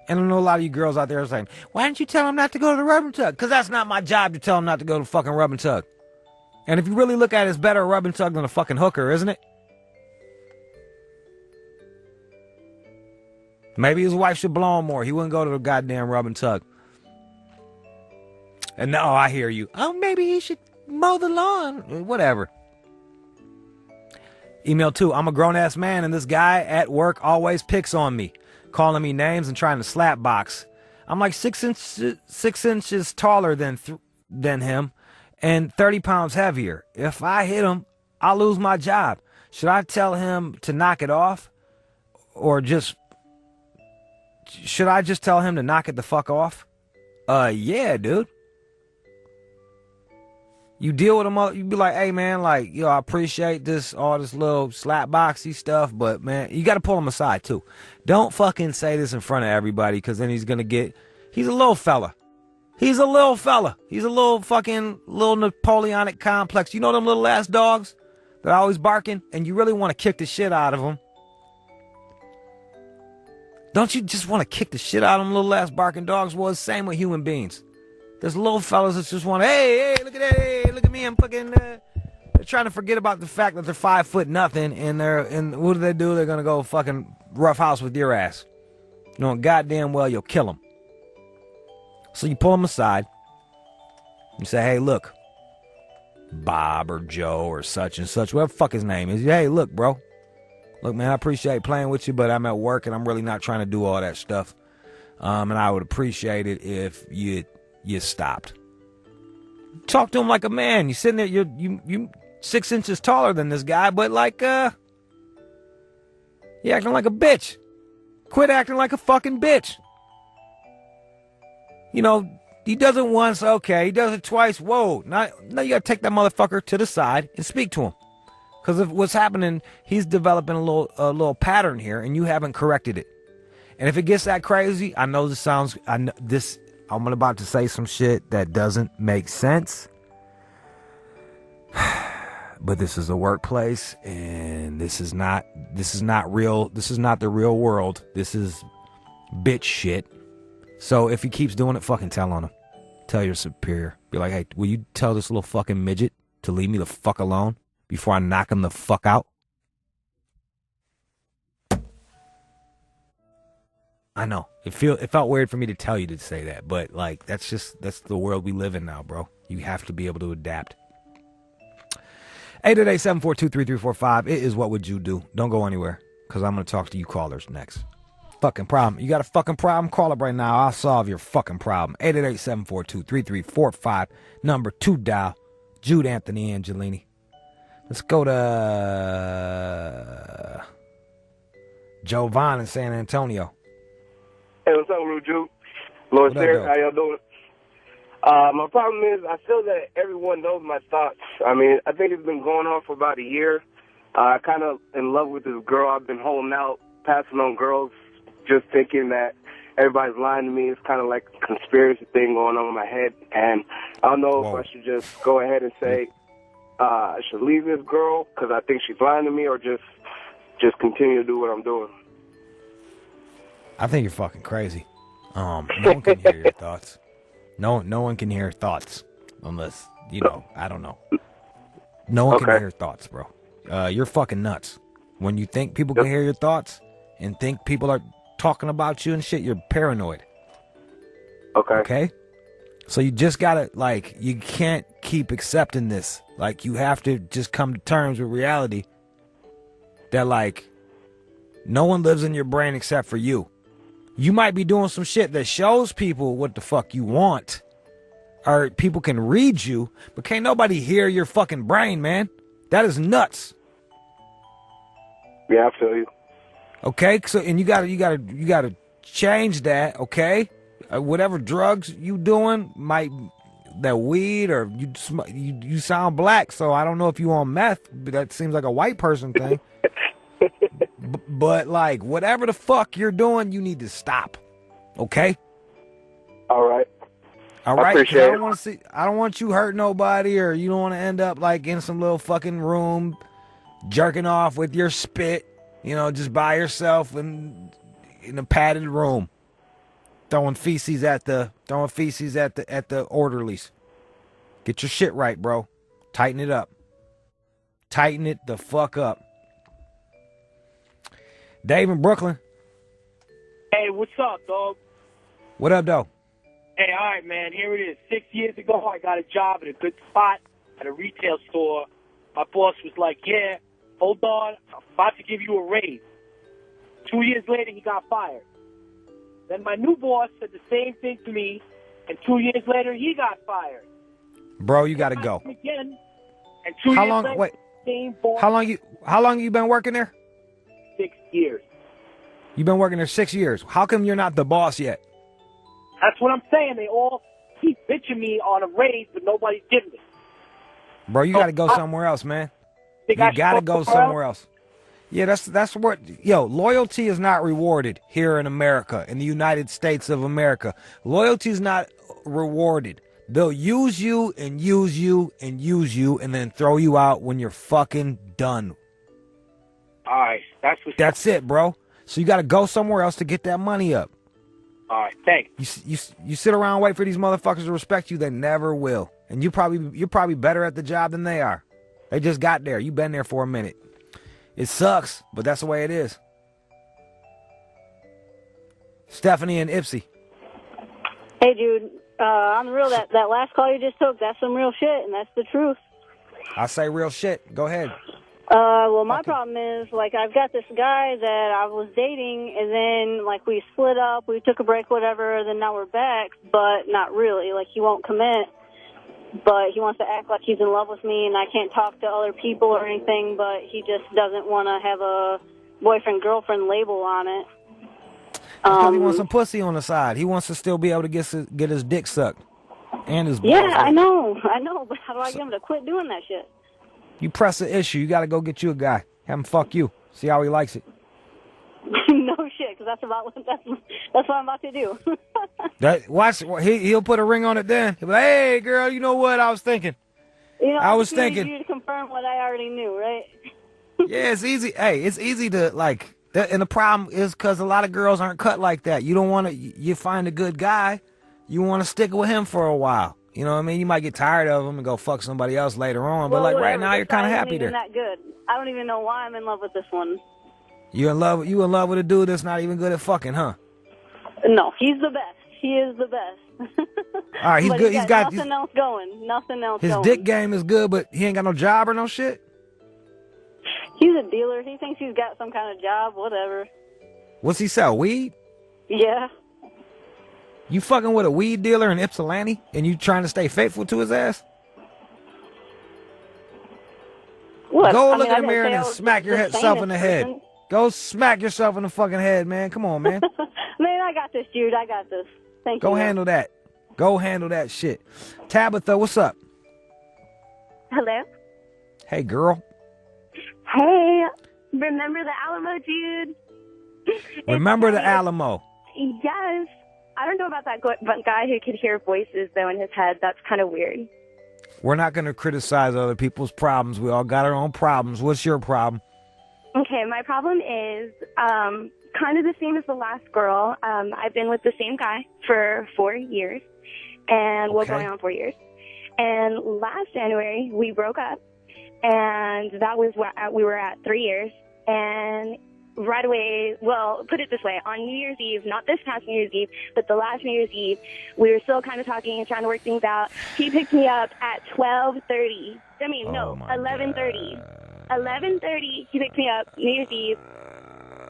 And I know a lot of you girls out there are saying, why didn't you tell him not to go to the rub and tug? Because that's not my job to tell him not to go to the fucking rub and tug. And if you really look at it, it's better a rub and tug than a fucking hooker, isn't it? Maybe his wife should blow him more. He wouldn't go to the goddamn rub and tug. And no, I hear you. Oh, maybe he should mow the lawn. Whatever. Email 2. I'm a grown-ass man, and this guy at work always picks on me, calling me names and trying to slap box. I'm like 6 inches taller than him and 30 pounds heavier. If I hit him, I'll lose my job. Should I tell him to knock it off? Or should I just tell him to knock it the fuck off? Yeah, dude. You deal with him, you be like, hey, man, like, I appreciate all this little slap boxy stuff, but, man, you got to pull him aside, too. Don't fucking say this in front of everybody, because then he's a little fella. He's a little fella. He's a little Napoleonic complex. You know them little ass dogs that are always barking, and you really want to kick the shit out of them? Don't you just want to kick the shit out of them little ass barking dogs? Well, it's the same with human beings. There's little fellas that just want to, hey, look at that, hey, look at me, I'm fucking, they're trying to forget about the fact that they're 5'0", and what do? They're going to go fucking rough house with your ass. You know, goddamn well you'll kill them. So you pull them aside, you say, hey, look, Bob or Joe or such and such, whatever the fuck his name is. Hey, look, bro. Look, man, I appreciate playing with you, but I'm at work and I'm really not trying to do all that stuff. And I would appreciate it if you stopped. Talk to him like a man. You're sitting there, you 6 inches taller than this guy, but like, you're acting like a bitch. Quit acting like a fucking bitch. You know, he does it once, okay. He does it twice, whoa. Now you gotta take that motherfucker to the side and speak to him. Because of what's happening, he's developing a little pattern here, and you haven't corrected it. And if it gets that crazy, I know this sounds, I'm about to say some shit that doesn't make sense. But this is a workplace, and this is not real. This is not the real world. This is bitch shit. So if he keeps doing it, fucking tell on him. Tell your superior. Be like, hey, will you tell this little fucking midget to leave me the fuck alone before I knock him the fuck out? I know. It felt weird for me to tell you to say that, but like that's the world we live in now, bro. You have to be able to adapt. 888-742-3345. It is What Would You Do? Don't go anywhere, because I'm going to talk to you callers next. Fucking problem. You got a fucking problem? Call up right now. I'll solve your fucking problem. 888-742-3345. Number 2 dial. Jude Anthony Angelini. Let's go to Jovan in San Antonio. Jude. Lord What up, Sear, though? how y'all doing? My problem is I feel that everyone knows my thoughts. I mean, I think it's been going on for about a year. Kind of in love with this girl. I've been holding out, passing on girls, just thinking that everybody's lying to me. It's kind of like a conspiracy thing going on in my head. And I don't know if I should just go ahead and say I should leave this girl because I think she's lying to me, or just continue to do what I'm doing. I think you're fucking crazy. No one can hear your thoughts. No one can hear thoughts unless, I don't know. No one can hear your thoughts, bro. You're fucking nuts. When you think people can hear your thoughts and think people are talking about you and shit, you're paranoid. Okay? So you just gotta, you can't keep accepting this. You have to just come to terms with reality that, no one lives in your brain except for you. You might be doing some shit that shows people what the fuck you want, or people can read you, but can't nobody hear your fucking brain, man. That is nuts. Yeah, I feel you. Okay, so and you gotta change that. Okay, whatever drugs you doing, that weed, or you sound black, so I don't know if you on meth, but that seems like a white person thing. But whatever the fuck you're doing, you need to stop. Okay? All right. All right. I appreciate it. I don't want you hurt nobody, or you don't want to end up in some little fucking room jerking off with your spit, just by yourself in a padded room, throwing feces at the orderlies. Get your shit right, bro. Tighten it up. Tighten it the fuck up. Dave in Brooklyn. Hey, what's up, dog? What up, though? Hey, all right, man. Here it is. 6 years ago, I got a job at a good spot at a retail store. My boss was like, yeah, hold on. I'm about to give you a raise. 2 years later, he got fired. Then my new boss said the same thing to me, and 2 years later, he got fired. Bro, you gotta go. Again, and 2 years later, same boss. How long you been working there? 6 years. You've been working there 6 years. How come you're not the boss yet? That's what I'm saying. They all keep bitching me on a raise, but nobody's giving it. Bro, you gotta go somewhere else, man. You gotta go somewhere else. Yeah, that's what. Loyalty is not rewarded here in America, in the United States of America. Loyalty is not rewarded. They'll use you and use you and use you, and then throw you out when you're fucking done. All right, that's it, bro. So you got to go somewhere else to get that money up. All right, thanks. You sit around and wait for these motherfuckers to respect you. They never will. And you're probably better at the job than they are. They just got there. You've been there for a minute. It sucks, but that's the way it is. Stephanie and Ipsy. Hey, Jude. On the real, that last call you just took, that's some real shit, and that's the truth. I say real shit. Go ahead. Well, my problem is, I've got this guy that I was dating, and then, we split up, we took a break, whatever, then now we're back, but not really. He won't commit, but he wants to act like he's in love with me, and I can't talk to other people or anything, but he just doesn't want to have a boyfriend-girlfriend label on it. Because he wants some pussy on the side. He wants to still be able to get his dick sucked. And his balls. Yeah, I know, but how do I get him to quit doing that shit? You press the issue. You got to go get you a guy. Have him fuck you. See how he likes it. No shit, because that's what I'm about to do. Watch. He'll put a ring on it then. He'll be like, hey, girl, you know what I was thinking? I was thinking. You to confirm what I already knew, right? Yeah, it's easy. Hey, it's easy to, and the problem is because a lot of girls aren't cut like that. You don't want to, you find a good guy, you want to stick with him for a while. You know what I mean? You might get tired of him and go fuck somebody else later on, but right now you're kind of happy there. That good. I don't even know why I'm in love with this one. You in love with a dude that's not even good at fucking, huh? No, he's the best. He is the best. All right, he's good. He's got nothing else going. Nothing else his going. Dick game is good, but he ain't got no job or no shit. He's a dealer. He thinks he's got some kind of job, whatever. What's he sell? Weed? Yeah. You fucking with a weed dealer in Ypsilanti and you trying to stay faithful to his ass? What? Go look in the mirror and smack yourself in the head. Person. Go smack yourself in the fucking head, man. Come on, man. Man, I got this, Jude. I got this. Thank you. Go handle that. Go handle that shit. Tabitha, what's up? Hello. Hey, girl. Hey, remember the Alamo, Jude? Remember the Alamo. Yes. I don't know about that guy who could hear voices, though, in his head. That's kind of weird. We're not going to criticize other people's problems. We all got our own problems. What's your problem? Okay, my problem is kind of the same as the last girl. I've been with the same guy for 4 years, and we're going on 4 years. And last January, we broke up, and that was what we were at 3 years. And right away, well, put it this way, on New Year's Eve, not this past New Year's Eve, but the last New Year's Eve, we were still kind of talking and trying to work things out. He picked me up at 12:30. I mean, no, 11:30. 11:30, he picked me up, New Year's Eve.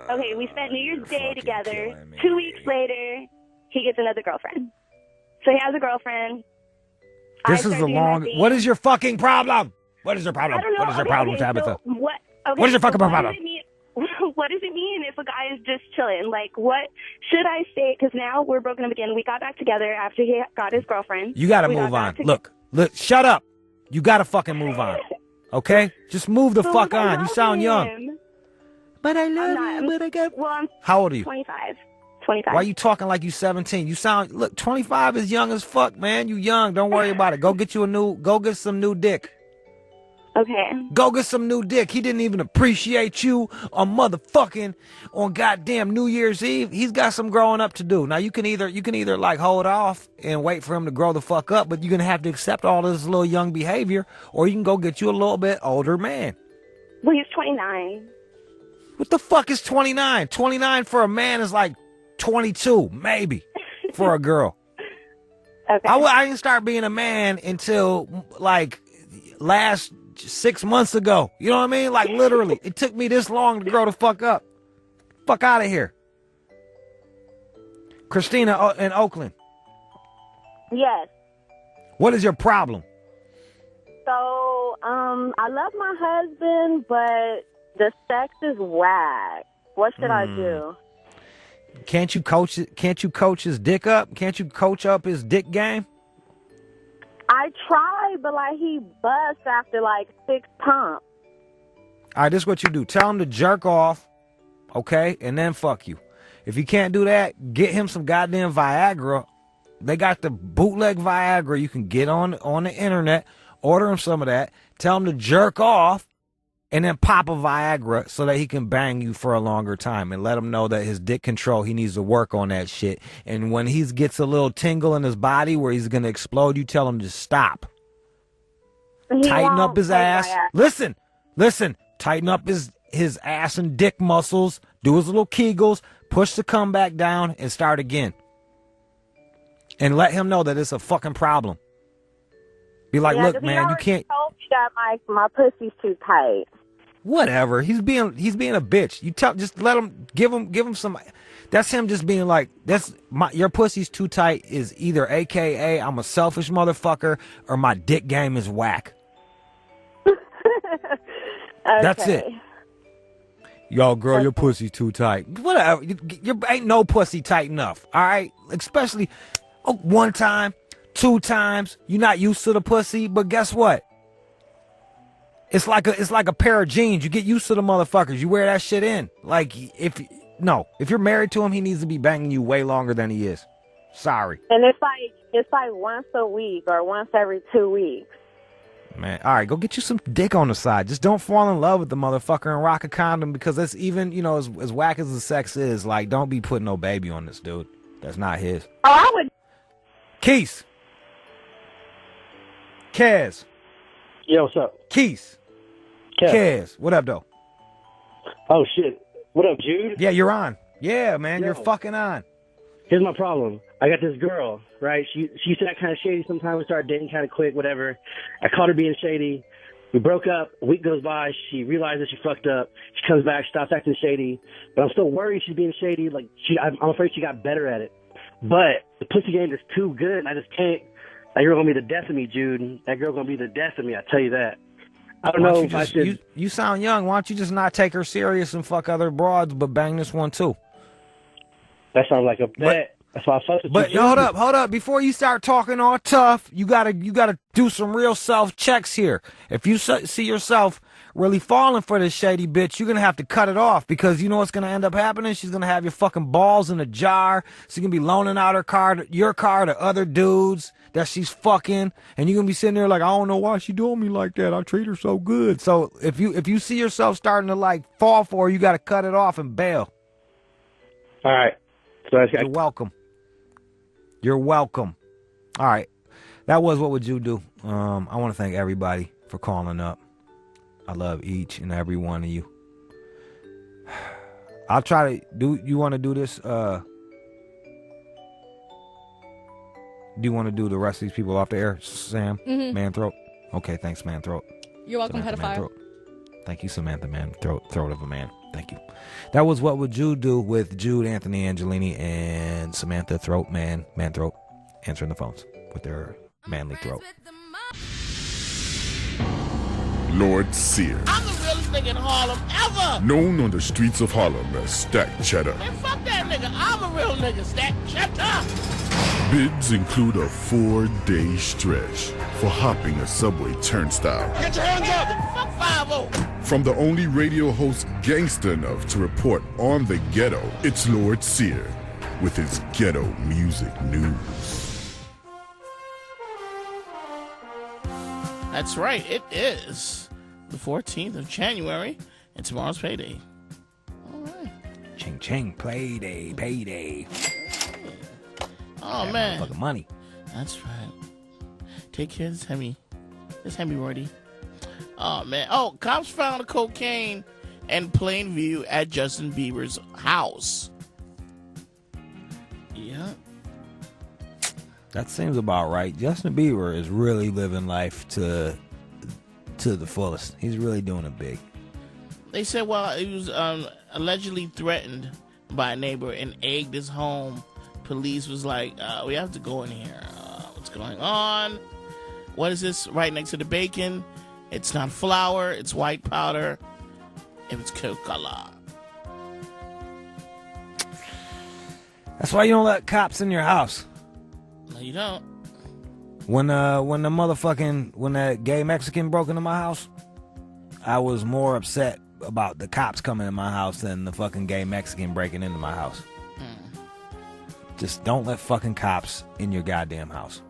Okay, we spent New Year's Day together. 2 weeks later, he gets another girlfriend. So he has a girlfriend. This is a long... What is your fucking problem? What is your problem? I don't know. What is your problem, Tabitha? So what is your fucking problem? What does it mean if a guy is just chilling? Like, what should I say? Because now we're broken up again. We got back together after he got his girlfriend. You got to move on. Look, shut up. You got to fucking move on. Okay? Just move the fuck on. You sound young. But I love you, but I got... Well, I'm How old are you? 25. Why are you talking like you 17? You sound... Look, 25 is young as fuck, man. You young. Don't worry about it. Go get some new dick. Okay. Go get some new dick. He didn't even appreciate you on goddamn New Year's Eve. He's got some growing up to do. Now you can either like hold off and wait for him to grow the fuck up, but you're gonna have to accept all this little young behavior, or you can go get you a little bit older man. Well, he's 29. What the fuck is 29? 29 for a man is like 22, maybe, for a girl. Okay. I didn't start being a man until like last 6 months ago. You know what I mean? Like literally. It took me this long to grow the fuck up. Fuck out of here. Christina in Oakland. Yes. What is your problem? So, I love my husband, but the sex is whack. What should I do? Can't you coach his dick up? Can't you coach up his dick game? I try, but like he busts after like 6 pumps. All right, this is what you do. Tell him to jerk off, okay, and then fuck you. If you can't do that, get him some goddamn Viagra. They got the bootleg Viagra you can get on the internet. Order him some of that. Tell him to jerk off and then pop a Viagra so that he can bang you for a longer time, and let him know that his dick control, he needs to work on that shit. And when he gets a little tingle in his body where he's going to explode, you tell him to stop. Tighten up his ass. Listen. Tighten up his ass and dick muscles. Do his little Kegels. Push the cum back down and start again. And let him know that it's a fucking problem. Be like, look, man, you can't. He told me that my pussy's too tight. Whatever. He's being a bitch. You just let him give him some. That's him just being like, your pussy's too tight is either AKA I'm a selfish motherfucker or my dick game is whack. Okay. That's it. Yo, girl, your pussy's too tight. Whatever. You ain't no pussy tight enough. All right. Especially 1 time, 2 times. You're not used to the pussy, but guess what? It's like a pair of jeans. You get used to the motherfuckers. You wear that shit in. Like if you're married to him, he needs to be banging you way longer than he is. Sorry. And it's like once a week or once every 2 weeks. Man, all right, go get you some dick on the side. Just don't fall in love with the motherfucker and rock a condom, because that's even, as whack as the sex is, like, don't be putting no baby on this dude. That's not his. Oh, I would. Keith. Kaz. Yo, what's up? Keith. Kev. Kaz. What up, though? Oh, shit. What up, Jude? Yeah, you're on. Yeah, man, you're fucking on. Here's my problem. I got this girl, right? She used to act kind of shady sometimes. We started dating kind of quick, whatever. I caught her being shady. We broke up. A week goes by. She realizes she fucked up. She comes back, stops acting shady. But I'm still worried she's being shady. Like, I'm afraid she got better at it. But the pussy game is too good, and I just can't. That girl gonna be the death of me, Jude. That girl gonna be the death of me, I tell you that. I don't know if I should. You sound young. Why don't you just not take her serious and fuck other broads, but bang this one too? That sounds like a bet. That's why I fucked with But you. hold up. Before you start talking all tough, you gotta do some real self checks here. If you see yourself really falling for this shady bitch, you're gonna have to cut it off, because you know what's gonna end up happening? She's gonna have your fucking balls in a jar. She's gonna be loaning out your car to other dudes that she's fucking, and you're gonna be sitting there like, I don't know why she doing me like that. I treat her so good. So if you see yourself starting to like fall for her, you gotta cut it off and bail. All right. So You're welcome. You're welcome. All right. That was What Would You Do? I want to thank everybody for calling up. I love each and every one of you. I'll try to do. You want to do this? Do you want to do the rest of these people off the air, Sam? Mhm. Man Throat? Okay, thanks, Man Throat. You're welcome, Samantha, Pedophile. Man Throat. Thank you, Samantha, Man Throat of a Man. Thank you. That was What Would You Do with Jude, Anthony, Angelini, and Samantha Throat, Man Throat, answering the phones with their manly throat. Lord Sear, I'm the realest nigga in Harlem ever. known on the streets of Harlem as Stack Cheddar. Man, fuck that nigga. I'm a real nigga. Stack cheddar. Bids include a 4-day stretch for hopping a subway turnstile. Get your hands up. Fuck 5-0. From the only radio host gangsta enough to report on the ghetto, it's Lord Sear with his ghetto music news. That's right. It is the 14th of January, and tomorrow's payday. All right. Ching ching, payday. Oh, That man. motherfucking money. That's right. Take care of this hemorrhoidy. Oh, man. Oh, cops found cocaine in plain view at Justin Bieber's house. Yeah. That seems about right. Justin Bieber is really living life to the fullest. He's really doing it big. They said, well, he was allegedly threatened by a neighbor and egged his home. Police was like, we have to go in here. What's going on? What is this right next to the bacon? It's not flour. It's white powder. It's Coca-Cola. That's why you don't let cops in your house. No, you don't. When that gay Mexican broke into my house, I was more upset about the cops coming in my house than the fucking gay Mexican breaking into my house. Just don't let fucking cops in your goddamn house.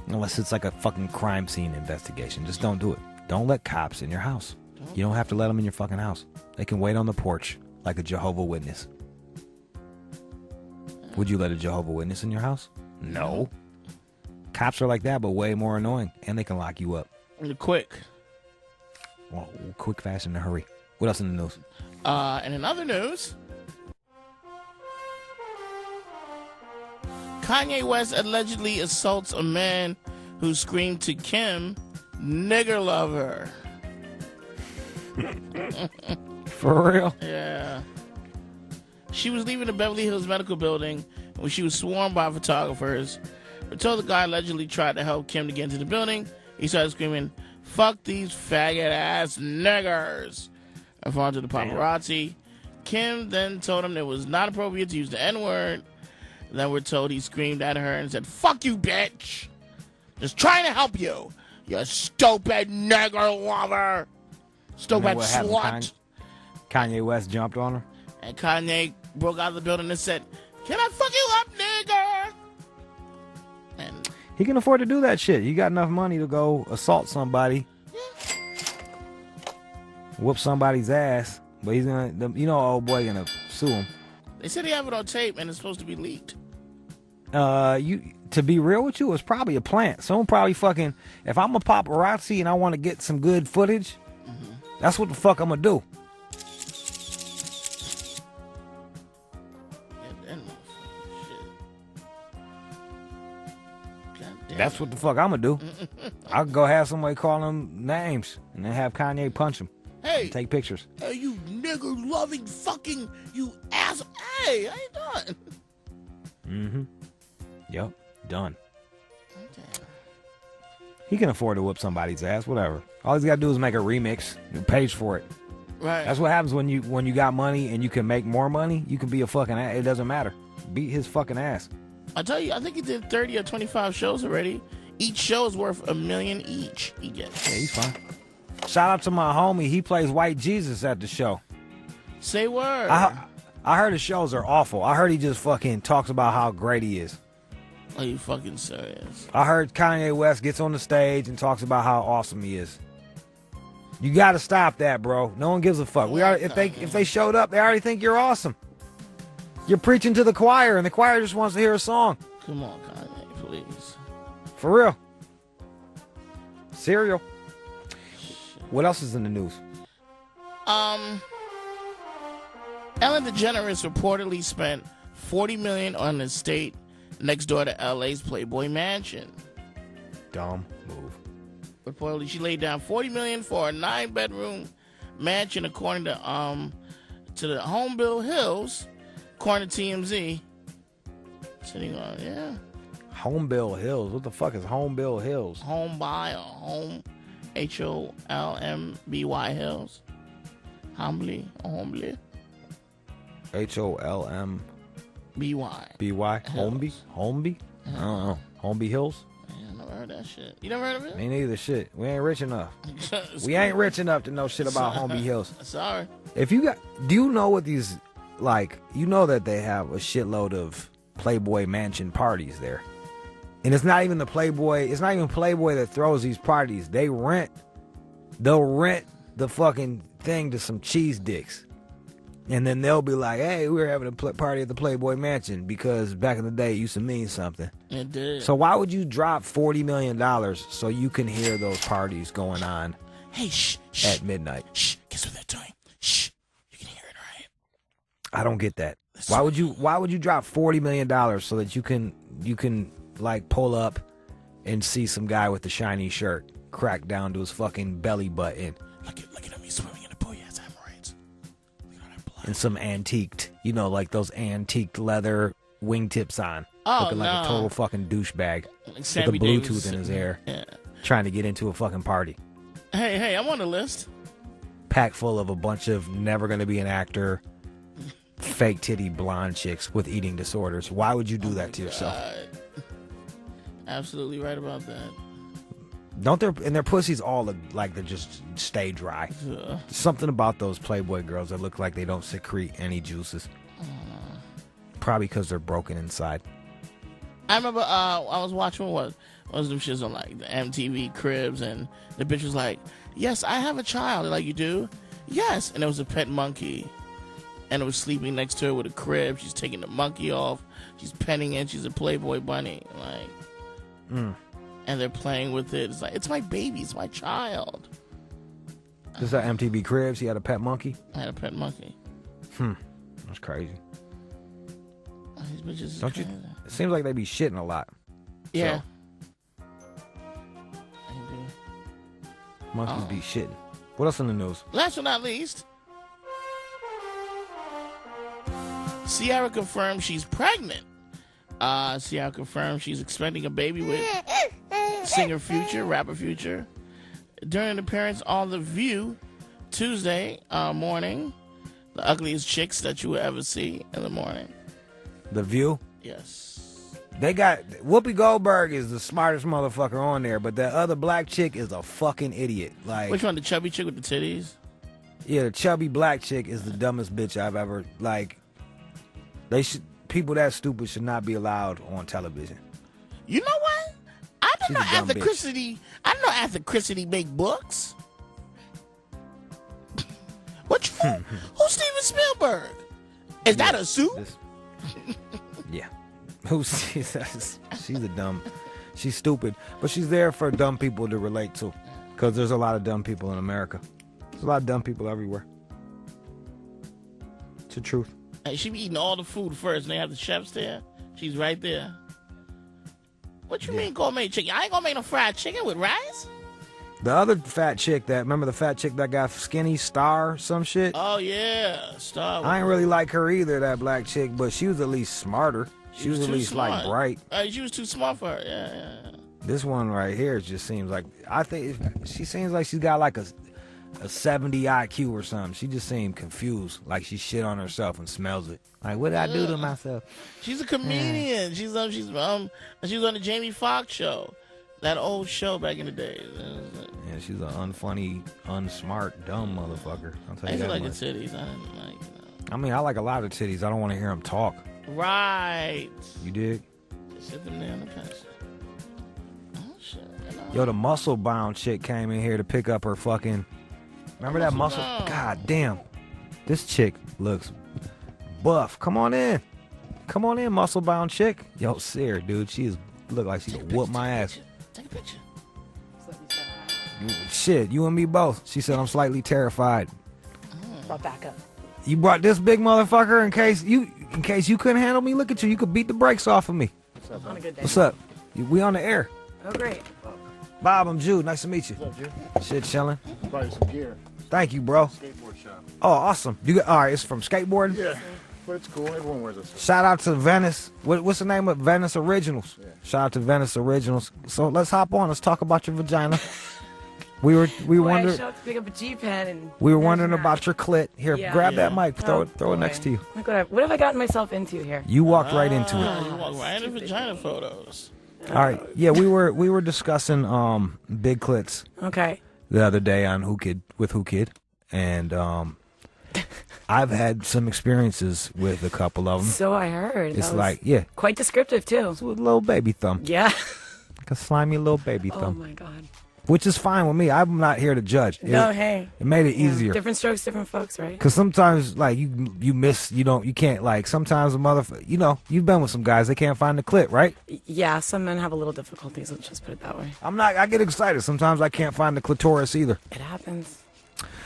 Unless it's like a fucking crime scene investigation. Just don't do it. Don't let cops in your house. You don't have to let them in your fucking house. They can wait on the porch like a Jehovah Witness. Would you let a Jehovah Witness in your house? No. Cops are like that, but way more annoying. And they can lock you up. Quick. Well, quick, fast, in a hurry. What else in the news? And in other news, Kanye West allegedly assaults a man who screamed to Kim, "Nigger lover." For real? Yeah. She was leaving the Beverly Hills Medical Building when she was swarmed by photographers. We're told the guy allegedly tried to help Kim to get into the building. He started screaming, "Fuck these faggot-ass niggers," in front of the paparazzi. Kim then told him it was not appropriate to use the N-word. Then we're told he screamed at her and said, "Fuck you, bitch. Just trying to help you. You stupid nigger lover. Stupid What happened? slut." Kanye West jumped on her? And Kanye broke out of the building and said, "Can I fuck you up, nigger?" And He can afford to do that shit. He got enough money to go assault somebody, whoop somebody's ass, but he's gonna, old boy gonna sue him. they said they have it on tape and it's supposed to be leaked. To be real with you, it's probably a plant. Someone probably fucking, if I'm a paparazzi and I want to get some good footage, that's what the fuck I'm gonna do. That's what the fuck I'm gonna do. I'll go have somebody call them names and then have Kanye punch them. Hey, and take pictures. Hey, you nigger loving fucking you ass. Hey, how you doing? Mm-hmm. Yep. Done. He can afford to whoop somebody's ass. Whatever. All he's got to do is make a remix and pays for it. Right. That's what happens when you got money and you can make more money. You can be a fucking ass. It doesn't matter. Beat his fucking ass. I tell you, I think he did 30 or 25 shows already. Each show is worth $1 million each. He gets. Yeah, he's fine. Shout out to my homie. He plays White Jesus at the show. Say word. I heard his shows are awful. I heard he just fucking talks about how great he is. Are you fucking serious? I heard Kanye West gets on the stage and talks about how awesome he is. You gotta stop that, bro. No one gives a fuck. If they showed up, they already think you're awesome. You're preaching to the choir, and the choir just wants to hear a song. Come on, Kanye, please. For real. Cereal. What else is in the news? Ellen DeGeneres reportedly spent $40 million on an estate next door to LA's Playboy Mansion. Dumb move. Reportedly, she laid down $40 million for a 9-bedroom mansion, according to the Homebill Hills, according to TMZ. Sitting on, yeah. Homebill Hills. What the fuck is Homebill Hills? Home by or home, HOLMBY Hills. Humbly, Homely. HOLM. BY. Homeby? Homeby? I don't know. Homeby Hills? Yeah, I never heard that shit. You never heard of it? Me neither. Shit. We ain't rich enough. We ain't rich enough to know shit about Homeby Hills. Sorry. Do you know what these, like, you know that they have a shitload of Playboy Mansion parties there. And it's not even Playboy that throws these parties. They'll rent the fucking thing to some cheese dicks. And then they'll be like, hey, we're having a party at the Playboy Mansion because back in the day it used to mean something. It did. So why would you drop $40 million so you can hear those parties going on at midnight? Shh, guess what they're doing? Shh, you can hear it, right? I don't get that. Why would you drop $40 million so that you can like pull up and see some guy with a shiny shirt crack down to his fucking belly button? Look at him, he's swimming in the pool, he has hemorrhoids. And some antiqued, like those antiqued leather wingtips on. Oh, looking like a total fucking douchebag Like with a Sammy Bluetooth Davis in his sitting- ear, yeah. trying to get into a fucking party. Hey, I'm on the list. Packed full of a bunch of never gonna be an actor, fake titty blonde chicks with eating disorders. Why would you do that to yourself? Absolutely right about that. Don't their pussies all look like they just stay dry. Yeah. Something about those Playboy girls that look like they don't secrete any juices. Probably because they're broken inside. I remember I was watching what was them shits on like the MTV Cribs, and the bitch was like, yes, I have a child. They're like, you do? Yes. And it was a pet monkey, and it was sleeping next to her with a crib. She's taking the monkey off. She's petting it. She's a Playboy bunny. And they're playing with it. It's like, it's my baby. It's my child. This is that MTV Cribs. He had a pet monkey. I had a pet monkey. That's crazy. These bitches. Don't you? It seems like they be shitting a lot. Yeah. So, monkeys be shitting. What else in the news? Last but not least, Ciara confirmed she's pregnant. Ciara confirmed she's expecting a baby with singer Future, rapper Future. During an appearance on The View Tuesday morning, the ugliest chicks that you will ever see in the morning. The View? Yes. They got Whoopi Goldberg is the smartest motherfucker on there, but that other black chick is a fucking idiot. Like, which one? The chubby chick with the titties? Yeah, the chubby black chick is the dumbest bitch I've ever people that stupid should not be allowed on television. You know what? I don't know She's a dumb ethnicity. I don't know ethnicity make books. Who's Steven Spielberg? Is that a suit? Yeah. She's a dumb. She's stupid, but she's there for dumb people to relate to, because there's a lot of dumb people in America. There's a lot of dumb people everywhere. It's the truth. Hey, she be eating all the food first, and they have the chefs there. She's right there. What you mean gourmet chicken? I ain't gonna make no fried chicken with rice. The other fat chick remember the fat chick that got skinny, Star, some shit? Oh, yeah. Star. I ain't really like her either, that black chick, but she was at least smarter. She was at least like bright. She was too smart for her. Yeah. This one right here just seems like, I think she seems like she's got like a 70 IQ or something. She just seemed confused, like she shit on herself and smells it. Like, what did I do to myself? She's a comedian. She's on the Jamie Foxx show, that old show back in the day. Yeah, she's an unfunny, unsmart, dumb motherfucker. I'll tell I you used to that like much. the titties. I didn't like. I mean, I like a lot of titties. I don't want to hear them talk. Right. You dig? Sit them there on the couch. Oh shit. Yo, the muscle-bound chick came in here to pick up her fucking... Remember that muscle? Muscle-bound. God damn. This chick looks buff. Come on in. Come on in, muscle-bound chick. Yo, Sear, dude. She look like she could whoop my ass. Take a picture. Shit, you and me both. She said I'm slightly terrified. Brought back up. You brought this big motherfucker in case you couldn't handle me. Look at you. You could beat the brakes off of me. On a good day. What's up? We on the air. Oh, great. Bob, I'm Jude. Nice to meet you. What's up, Jude? Shit, chilling. Buy some gear. Thank you, bro. Skateboard shop. Oh, awesome. You got all right? It's from skateboarding. Yeah, but it's cool. Everyone wears this. Shout out to Venice. What's the name of Venice Originals? Yeah. Shout out to Venice Originals. So let's hop on. Let's talk about your vagina. We were wondering. I showed up to pick up a G pen and. We were wondering about your clit. Here, Yeah. grab that mic. Throw it boy. next to you. Look what have I gotten myself into here? You walked right into You it. walk right into vagina photos. All right. Yeah, we were discussing big clits Okay. the other day on Who Kid, and I've had some experiences with a couple of them. So I heard. It's That was like, yeah, quite descriptive too. it's with a little baby thumb, Yeah. like a slimy little baby Oh thumb, my God. which is fine with me. I'm not here to judge. No, hey. It made it Yeah. easier. Different strokes, different folks, right? Cause sometimes like you miss, you can't, like, sometimes a motherfucker, you've been with some guys, they can't find the clit, right? Yeah, some men have a little difficulties. Let's just put it that way. I get excited. Sometimes I can't find the clitoris either. It happens.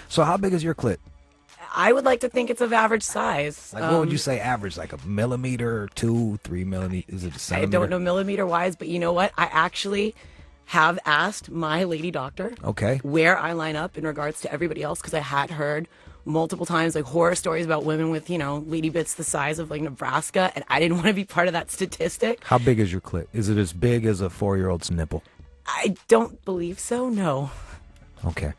So how big is your clit? I would like to think it's of average size. Like, what would you say average? Like a millimeter, 2, 3 millimeters? Is it a I centimeter? don't know millimeter wise, but you know what? I actually have asked my lady doctor Okay. where I line up in regards to everybody else because I had heard multiple times like horror stories about women with, lady bits the size of like Nebraska, and I didn't want to be part of that statistic. How big is your clit? Is it as big as a 4-year-old's nipple? I don't believe so, no. Okay.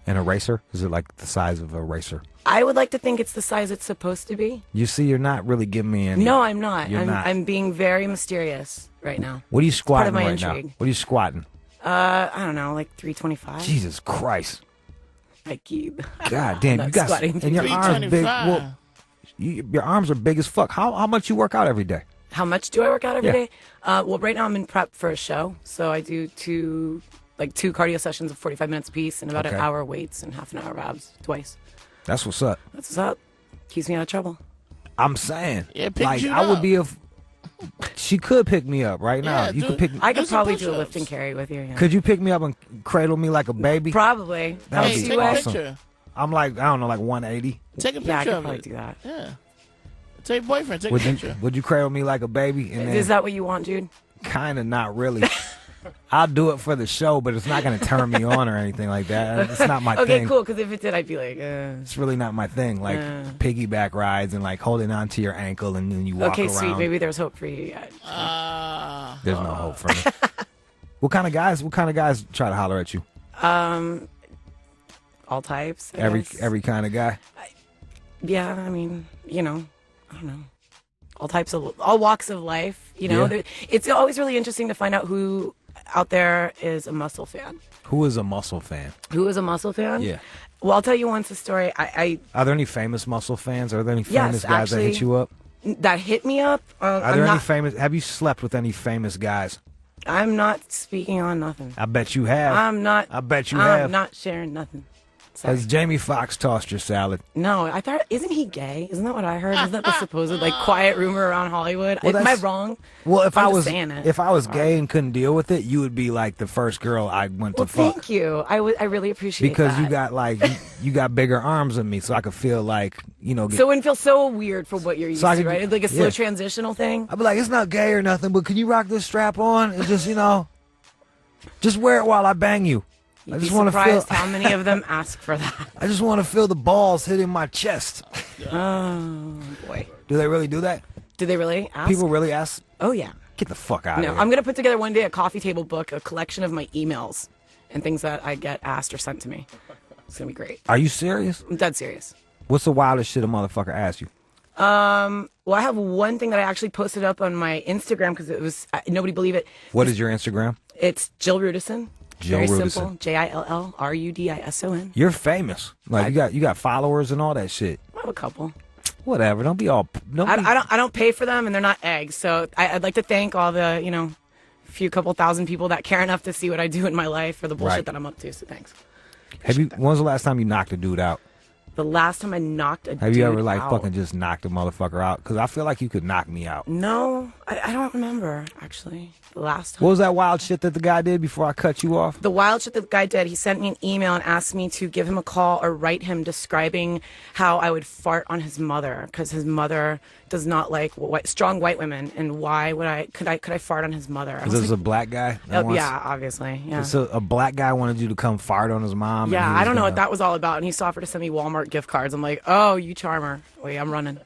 An eraser? Is it like the size of a eraser? I would like to think it's the size it's supposed to be. You see, you're not really giving me any. No, I'm not. You're not. I'm being very mysterious right now. What are you It's part squatting of my right now? intrigue. What are you squatting? I don't know, like 325. Jesus Christ. I keep. God damn, I'm you not got squatting and your arms big. 325. Well, your arms are big as fuck. How much you work out every day? How much do I work out every Yeah. day? Well, right now I'm in prep for a show, so I do two cardio sessions of 45 minutes apiece and about an Okay. hour weights and half an hour abs twice. That's what's up. That's what's up. Keeps me out of trouble. I'm saying, Yeah, pick like, Jude I would up. be she could pick me up right now. Yeah, You do- could pick me. I could Do some probably do a push-ups. lift and carry with you. Yeah. Could you pick me up and cradle me like a baby? Probably. That would Hey, be take a awesome. picture. I'm like, I don't know, like 180. Take a picture Yeah, I could of probably it. do that. Yeah. Tell your boyfriend, take a Would picture. you, would you cradle me like a baby? And Is then that what you want, Jude? kind of not really. I'll do it for the show, but it's not going to turn me on or anything like that. It's not my Okay, thing. cool. Because if it did, I'd be like, It's really not my thing. Like piggyback rides and like holding onto your ankle and then you walk okay, around. sweet. Maybe there's hope for you yet. There's no hope for me. What kind of guys try to holler at you? All types. I Every guess. kind of guy. Yeah, I mean, I don't know. All walks of life, Yeah. It's always really interesting to find out who out there is a muscle fan. Who is a muscle fan? Who is a muscle fan? Yeah. Well, I'll tell you once a story. I Are there any famous muscle fans? Are there any Yes, famous guys that hit actually, you up? that hit me up. Are I'm there any not, famous? Have you slept with any famous guys? I'm not speaking on nothing. I bet you have. I'm not. I bet you I'm have. not sharing nothing. Sorry. Has Jamie Foxx tossed your salad? No, I thought, isn't he gay? Isn't that what I heard? Isn't that the supposed like quiet rumor around Hollywood? Well, Am I that's- wrong? Well, if I'm I just was saying it. if I was gay and couldn't deal with it, you would be like the first girl I went Well, to fuck. thank you. I really appreciate Because that. you got like you got bigger arms than me, so I could feel like get, So it wouldn't feel so weird for what you're used So I to, could- right? It's like a slow yeah. transitional thing. I'd be like, it's not gay or nothing, but can you rock this strap on and just just wear it while I bang you. I You'd just be want to feel. surprised how many of them ask for that. I just want to feel the balls hitting my chest. Oh boy, Do they really do that? do they really ask? People really ask? Oh yeah. Get the fuck out No, of here. I'm gonna put together one day a coffee table book, a collection of my emails and things that I get asked or sent to me. It's gonna be great. Are you serious? I'm dead serious. What's the wildest shit a motherfucker asked you? Well, I have one thing that I actually posted up on my Instagram because it was nobody believed it. What is your Instagram? It's Jill Rudison. Jill Very Rudison. simple. JILLRUDISON. You're famous. Like you got followers and all that shit. I have a couple. Whatever. Don't be all. I don't pay for them, and they're not eggs. So I'd like to thank all the couple thousand people that care enough to see what I do in my life for the bullshit Right. that I'm up to. So thanks. When was the last time you knocked a dude out? The last time I knocked a dude Have you ever like out. fucking just knocked a motherfucker out? Because I feel like you could knock me out. No, I don't remember actually. The last time. What was that wild shit that the guy did before I cut you off? The wild shit that the guy did, he sent me an email and asked me to give him a call or write him describing how I would fart on his mother because his mother does not like strong white women, and why could I fart on his mother? Is this a black guy? Yeah, obviously. Yeah. So a black guy wanted you to come fart on his mom? Yeah, and he I was don't know gonna- what that was all about, and he offered to send me Walmart gift cards. I'm like, oh, you charmer. Wait, I'm running.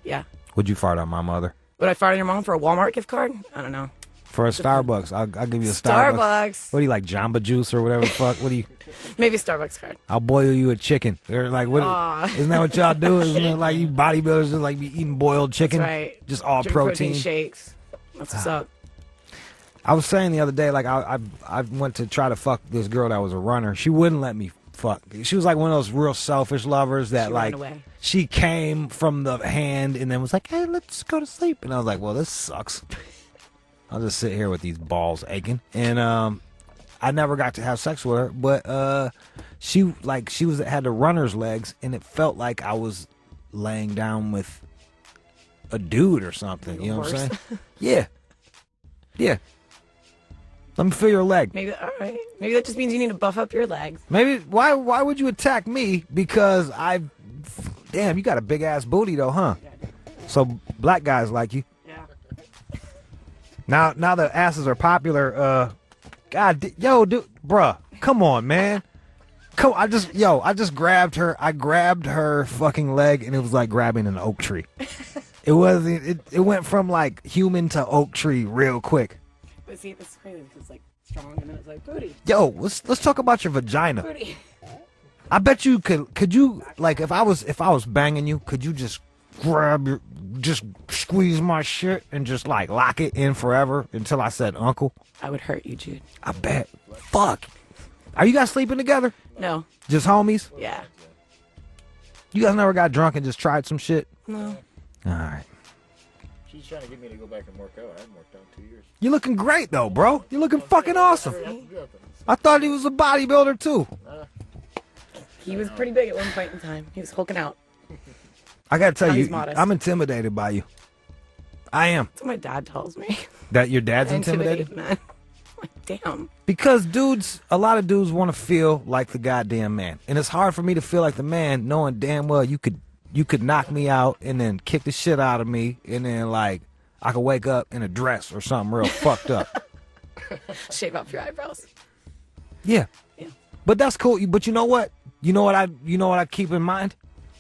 Yeah. Would you fart on my mother? Would I fart on your mom for a Walmart gift card? I don't know. For a Starbucks, I'll give you a Starbucks. Starbucks. What do you like, Jamba Juice or whatever the fuck? What do you? Maybe a Starbucks card. I'll boil you a chicken. Or like, what? Aw. Isn't that what y'all do? Isn't it like you bodybuilders just like be eating boiled chicken? That's right. Just all Drink protein. shakes. That's what's up. I was saying the other day, like I went to try to fuck this girl that was a runner. She wouldn't let me fuck. She was like one of those real selfish lovers that She like ran away. she came from the hand and then was like, hey, let's go to sleep. And I was like, well, this sucks. I'll just sit here with these balls aching. And I never got to have sex with her, but she had the runner's legs, and it felt like I was laying down with a dude or something. You know what I'm saying? Yeah. Yeah. Let me feel your leg. Maybe all right. Maybe that just means you need to buff up your legs. Maybe why would you attack me? Because damn, you got a big ass booty though, huh? So black guys like you. Yeah. Now the asses are popular. Yo, dude, bruh, come on, man. I just grabbed her. I grabbed her fucking leg, and it was like grabbing an oak tree. It wasn't. It went from like human to oak tree real quick. But see, this is crazy because it's like strong, and then it's like booty. Yo, let's talk about your vagina. Booty. I bet you could you like if I was banging you, could you just just squeeze my shit and just like lock it in forever until I said uncle? I would hurt you, Jude. I bet. Fuck. Are you guys sleeping together? No. Just homies? Yeah. You guys never got drunk and just tried some shit? No. All right. She's trying to get me to go back and work out. I haven't worked out in 2 years. You're looking great though, bro. You're looking fucking awesome. I thought he was a bodybuilder too. He was pretty big at one point in time. He was hulking out. I gotta tell Now you, he's modest. I'm intimidated by you. I am. That's what my dad tells me. That your dad's I intimidated? intimidate men. Like, damn. Because a lot of dudes want to feel like the goddamn man. And it's hard for me to feel like the man knowing damn well you could knock me out and then kick the shit out of me and then like I could wake up in a dress or something real fucked up. Shave off your eyebrows. Yeah. But that's cool. But you know what? You know what I keep in mind?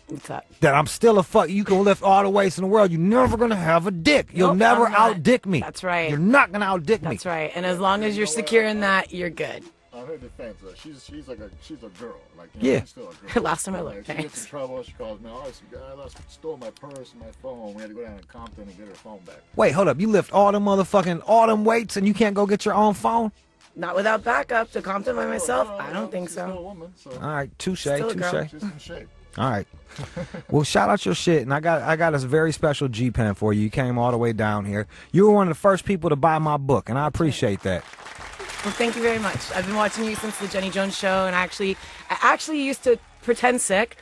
What's that? That I'm still a fuck. You can lift all the weights in the world. You're never gonna have a dick. You'll Nope, never I'm not. outdick me. That's right. You're not gonna outdick me. That's right. And as long as you're secure in that, you're good. On her defense, she's a girl. Like, you know, Yeah. she's still a girl. Last time I Like, looked, she gets thanks. in trouble. She calls me. Oh, I stole my purse and my phone. We had to go down to Compton and get her phone back. Wait, hold up. You lift all them weights and you can't go get your own phone? Not without backup to Compton by myself. I don't think Still a so. woman, so All right, touche, Still a girl. touche. she's in shape. All right. Well, shout out your shit, and I got a very special G pen for you. You came all the way down here. You were one of the first people to buy my book, and I appreciate that. Well, thank you very much. I've been watching you since the Jenny Jones show, and I actually used to pretend sick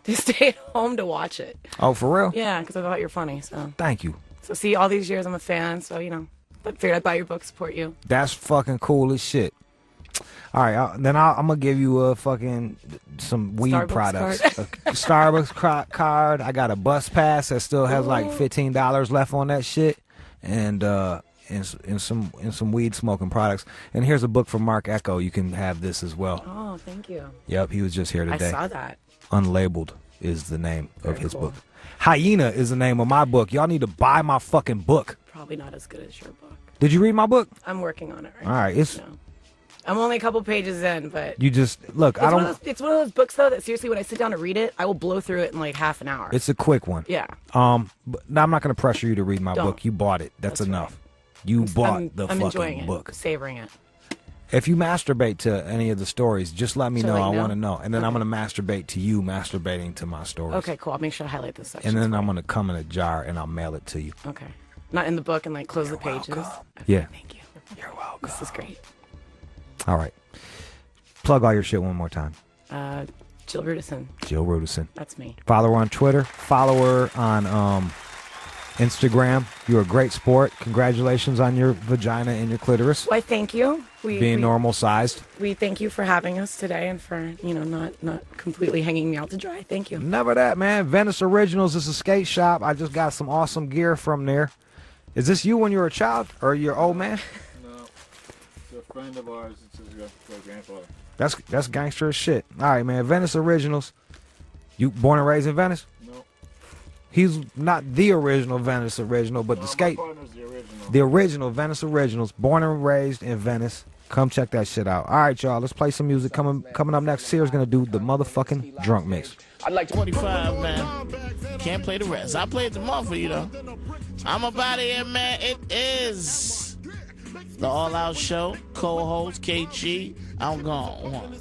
to stay at home to watch it. Oh, for real? Yeah, because I thought you're funny. So Thank you. see, all these years I'm a fan. So I figured I'd buy your book, support you. That's fucking cool as shit. All right, I'm gonna give you some weed Starbucks products. card. A Starbucks card. I got a bus pass that still has like $15 left on that shit, and some weed smoking products. And here's a book from Mark Ecko. You can have this as well. Oh, thank you. Yep, he was just here today. I saw that. Unlabeled is the name of Very his cool. book. Hyena is the name of my book. Y'all need to buy my fucking book. Probably not as good as your book. Did you read my book? I'm working on it right All right, now. it's I'm only a couple pages in, but You just look. it's I one don't. of those, it's one of those books though that seriously, when I sit down to read it, I will blow through it in like half an hour. It's a quick one. Yeah. But now I'm not going to pressure you to read my Don't. book. You bought it. That's enough. You bought the I'm enjoying fucking it, book. savoring it. If you masturbate to any of the stories, just let me So, know. like, I no? want to know, and then I'm going to masturbate to you masturbating to my stories. Okay, cool. I'll make sure to highlight this section. And then I'm going to come in a jar and I'll mail it to you. Okay. Not in the book and like close the pages. Yeah. Thank you. You're welcome. This is great. All right. Plug all your shit one more time. Jill Rudison. Jill Rudison. That's me. Follow her on Twitter. Follow her on Instagram. You're a great sport. Congratulations on your vagina and your clitoris Why, thank you. being normal sized. We thank you for having us today and for, not completely hanging me out to dry. Thank you. Never that, man. Venice Originals is a skate shop. I just got some awesome gear from there. Is this you when you were a child or your old man? No. It's a friend of ours. It's his grandfather. That's gangster as shit. All right, man. Venice Originals. You born and raised in Venice? No. He's not the original Venice Original, but the skate. My partner's the original. The original Venice Originals. Born and raised in Venice. Come check that shit out. All right, y'all. Let's play some music. Coming up next, Sear's gonna do the motherfucking drunk mix. I'd like 45, man. Can't play the rest. I played the month for you, though. I'm about here, man. It is the All Out Show. Co-host KG. I'm gone.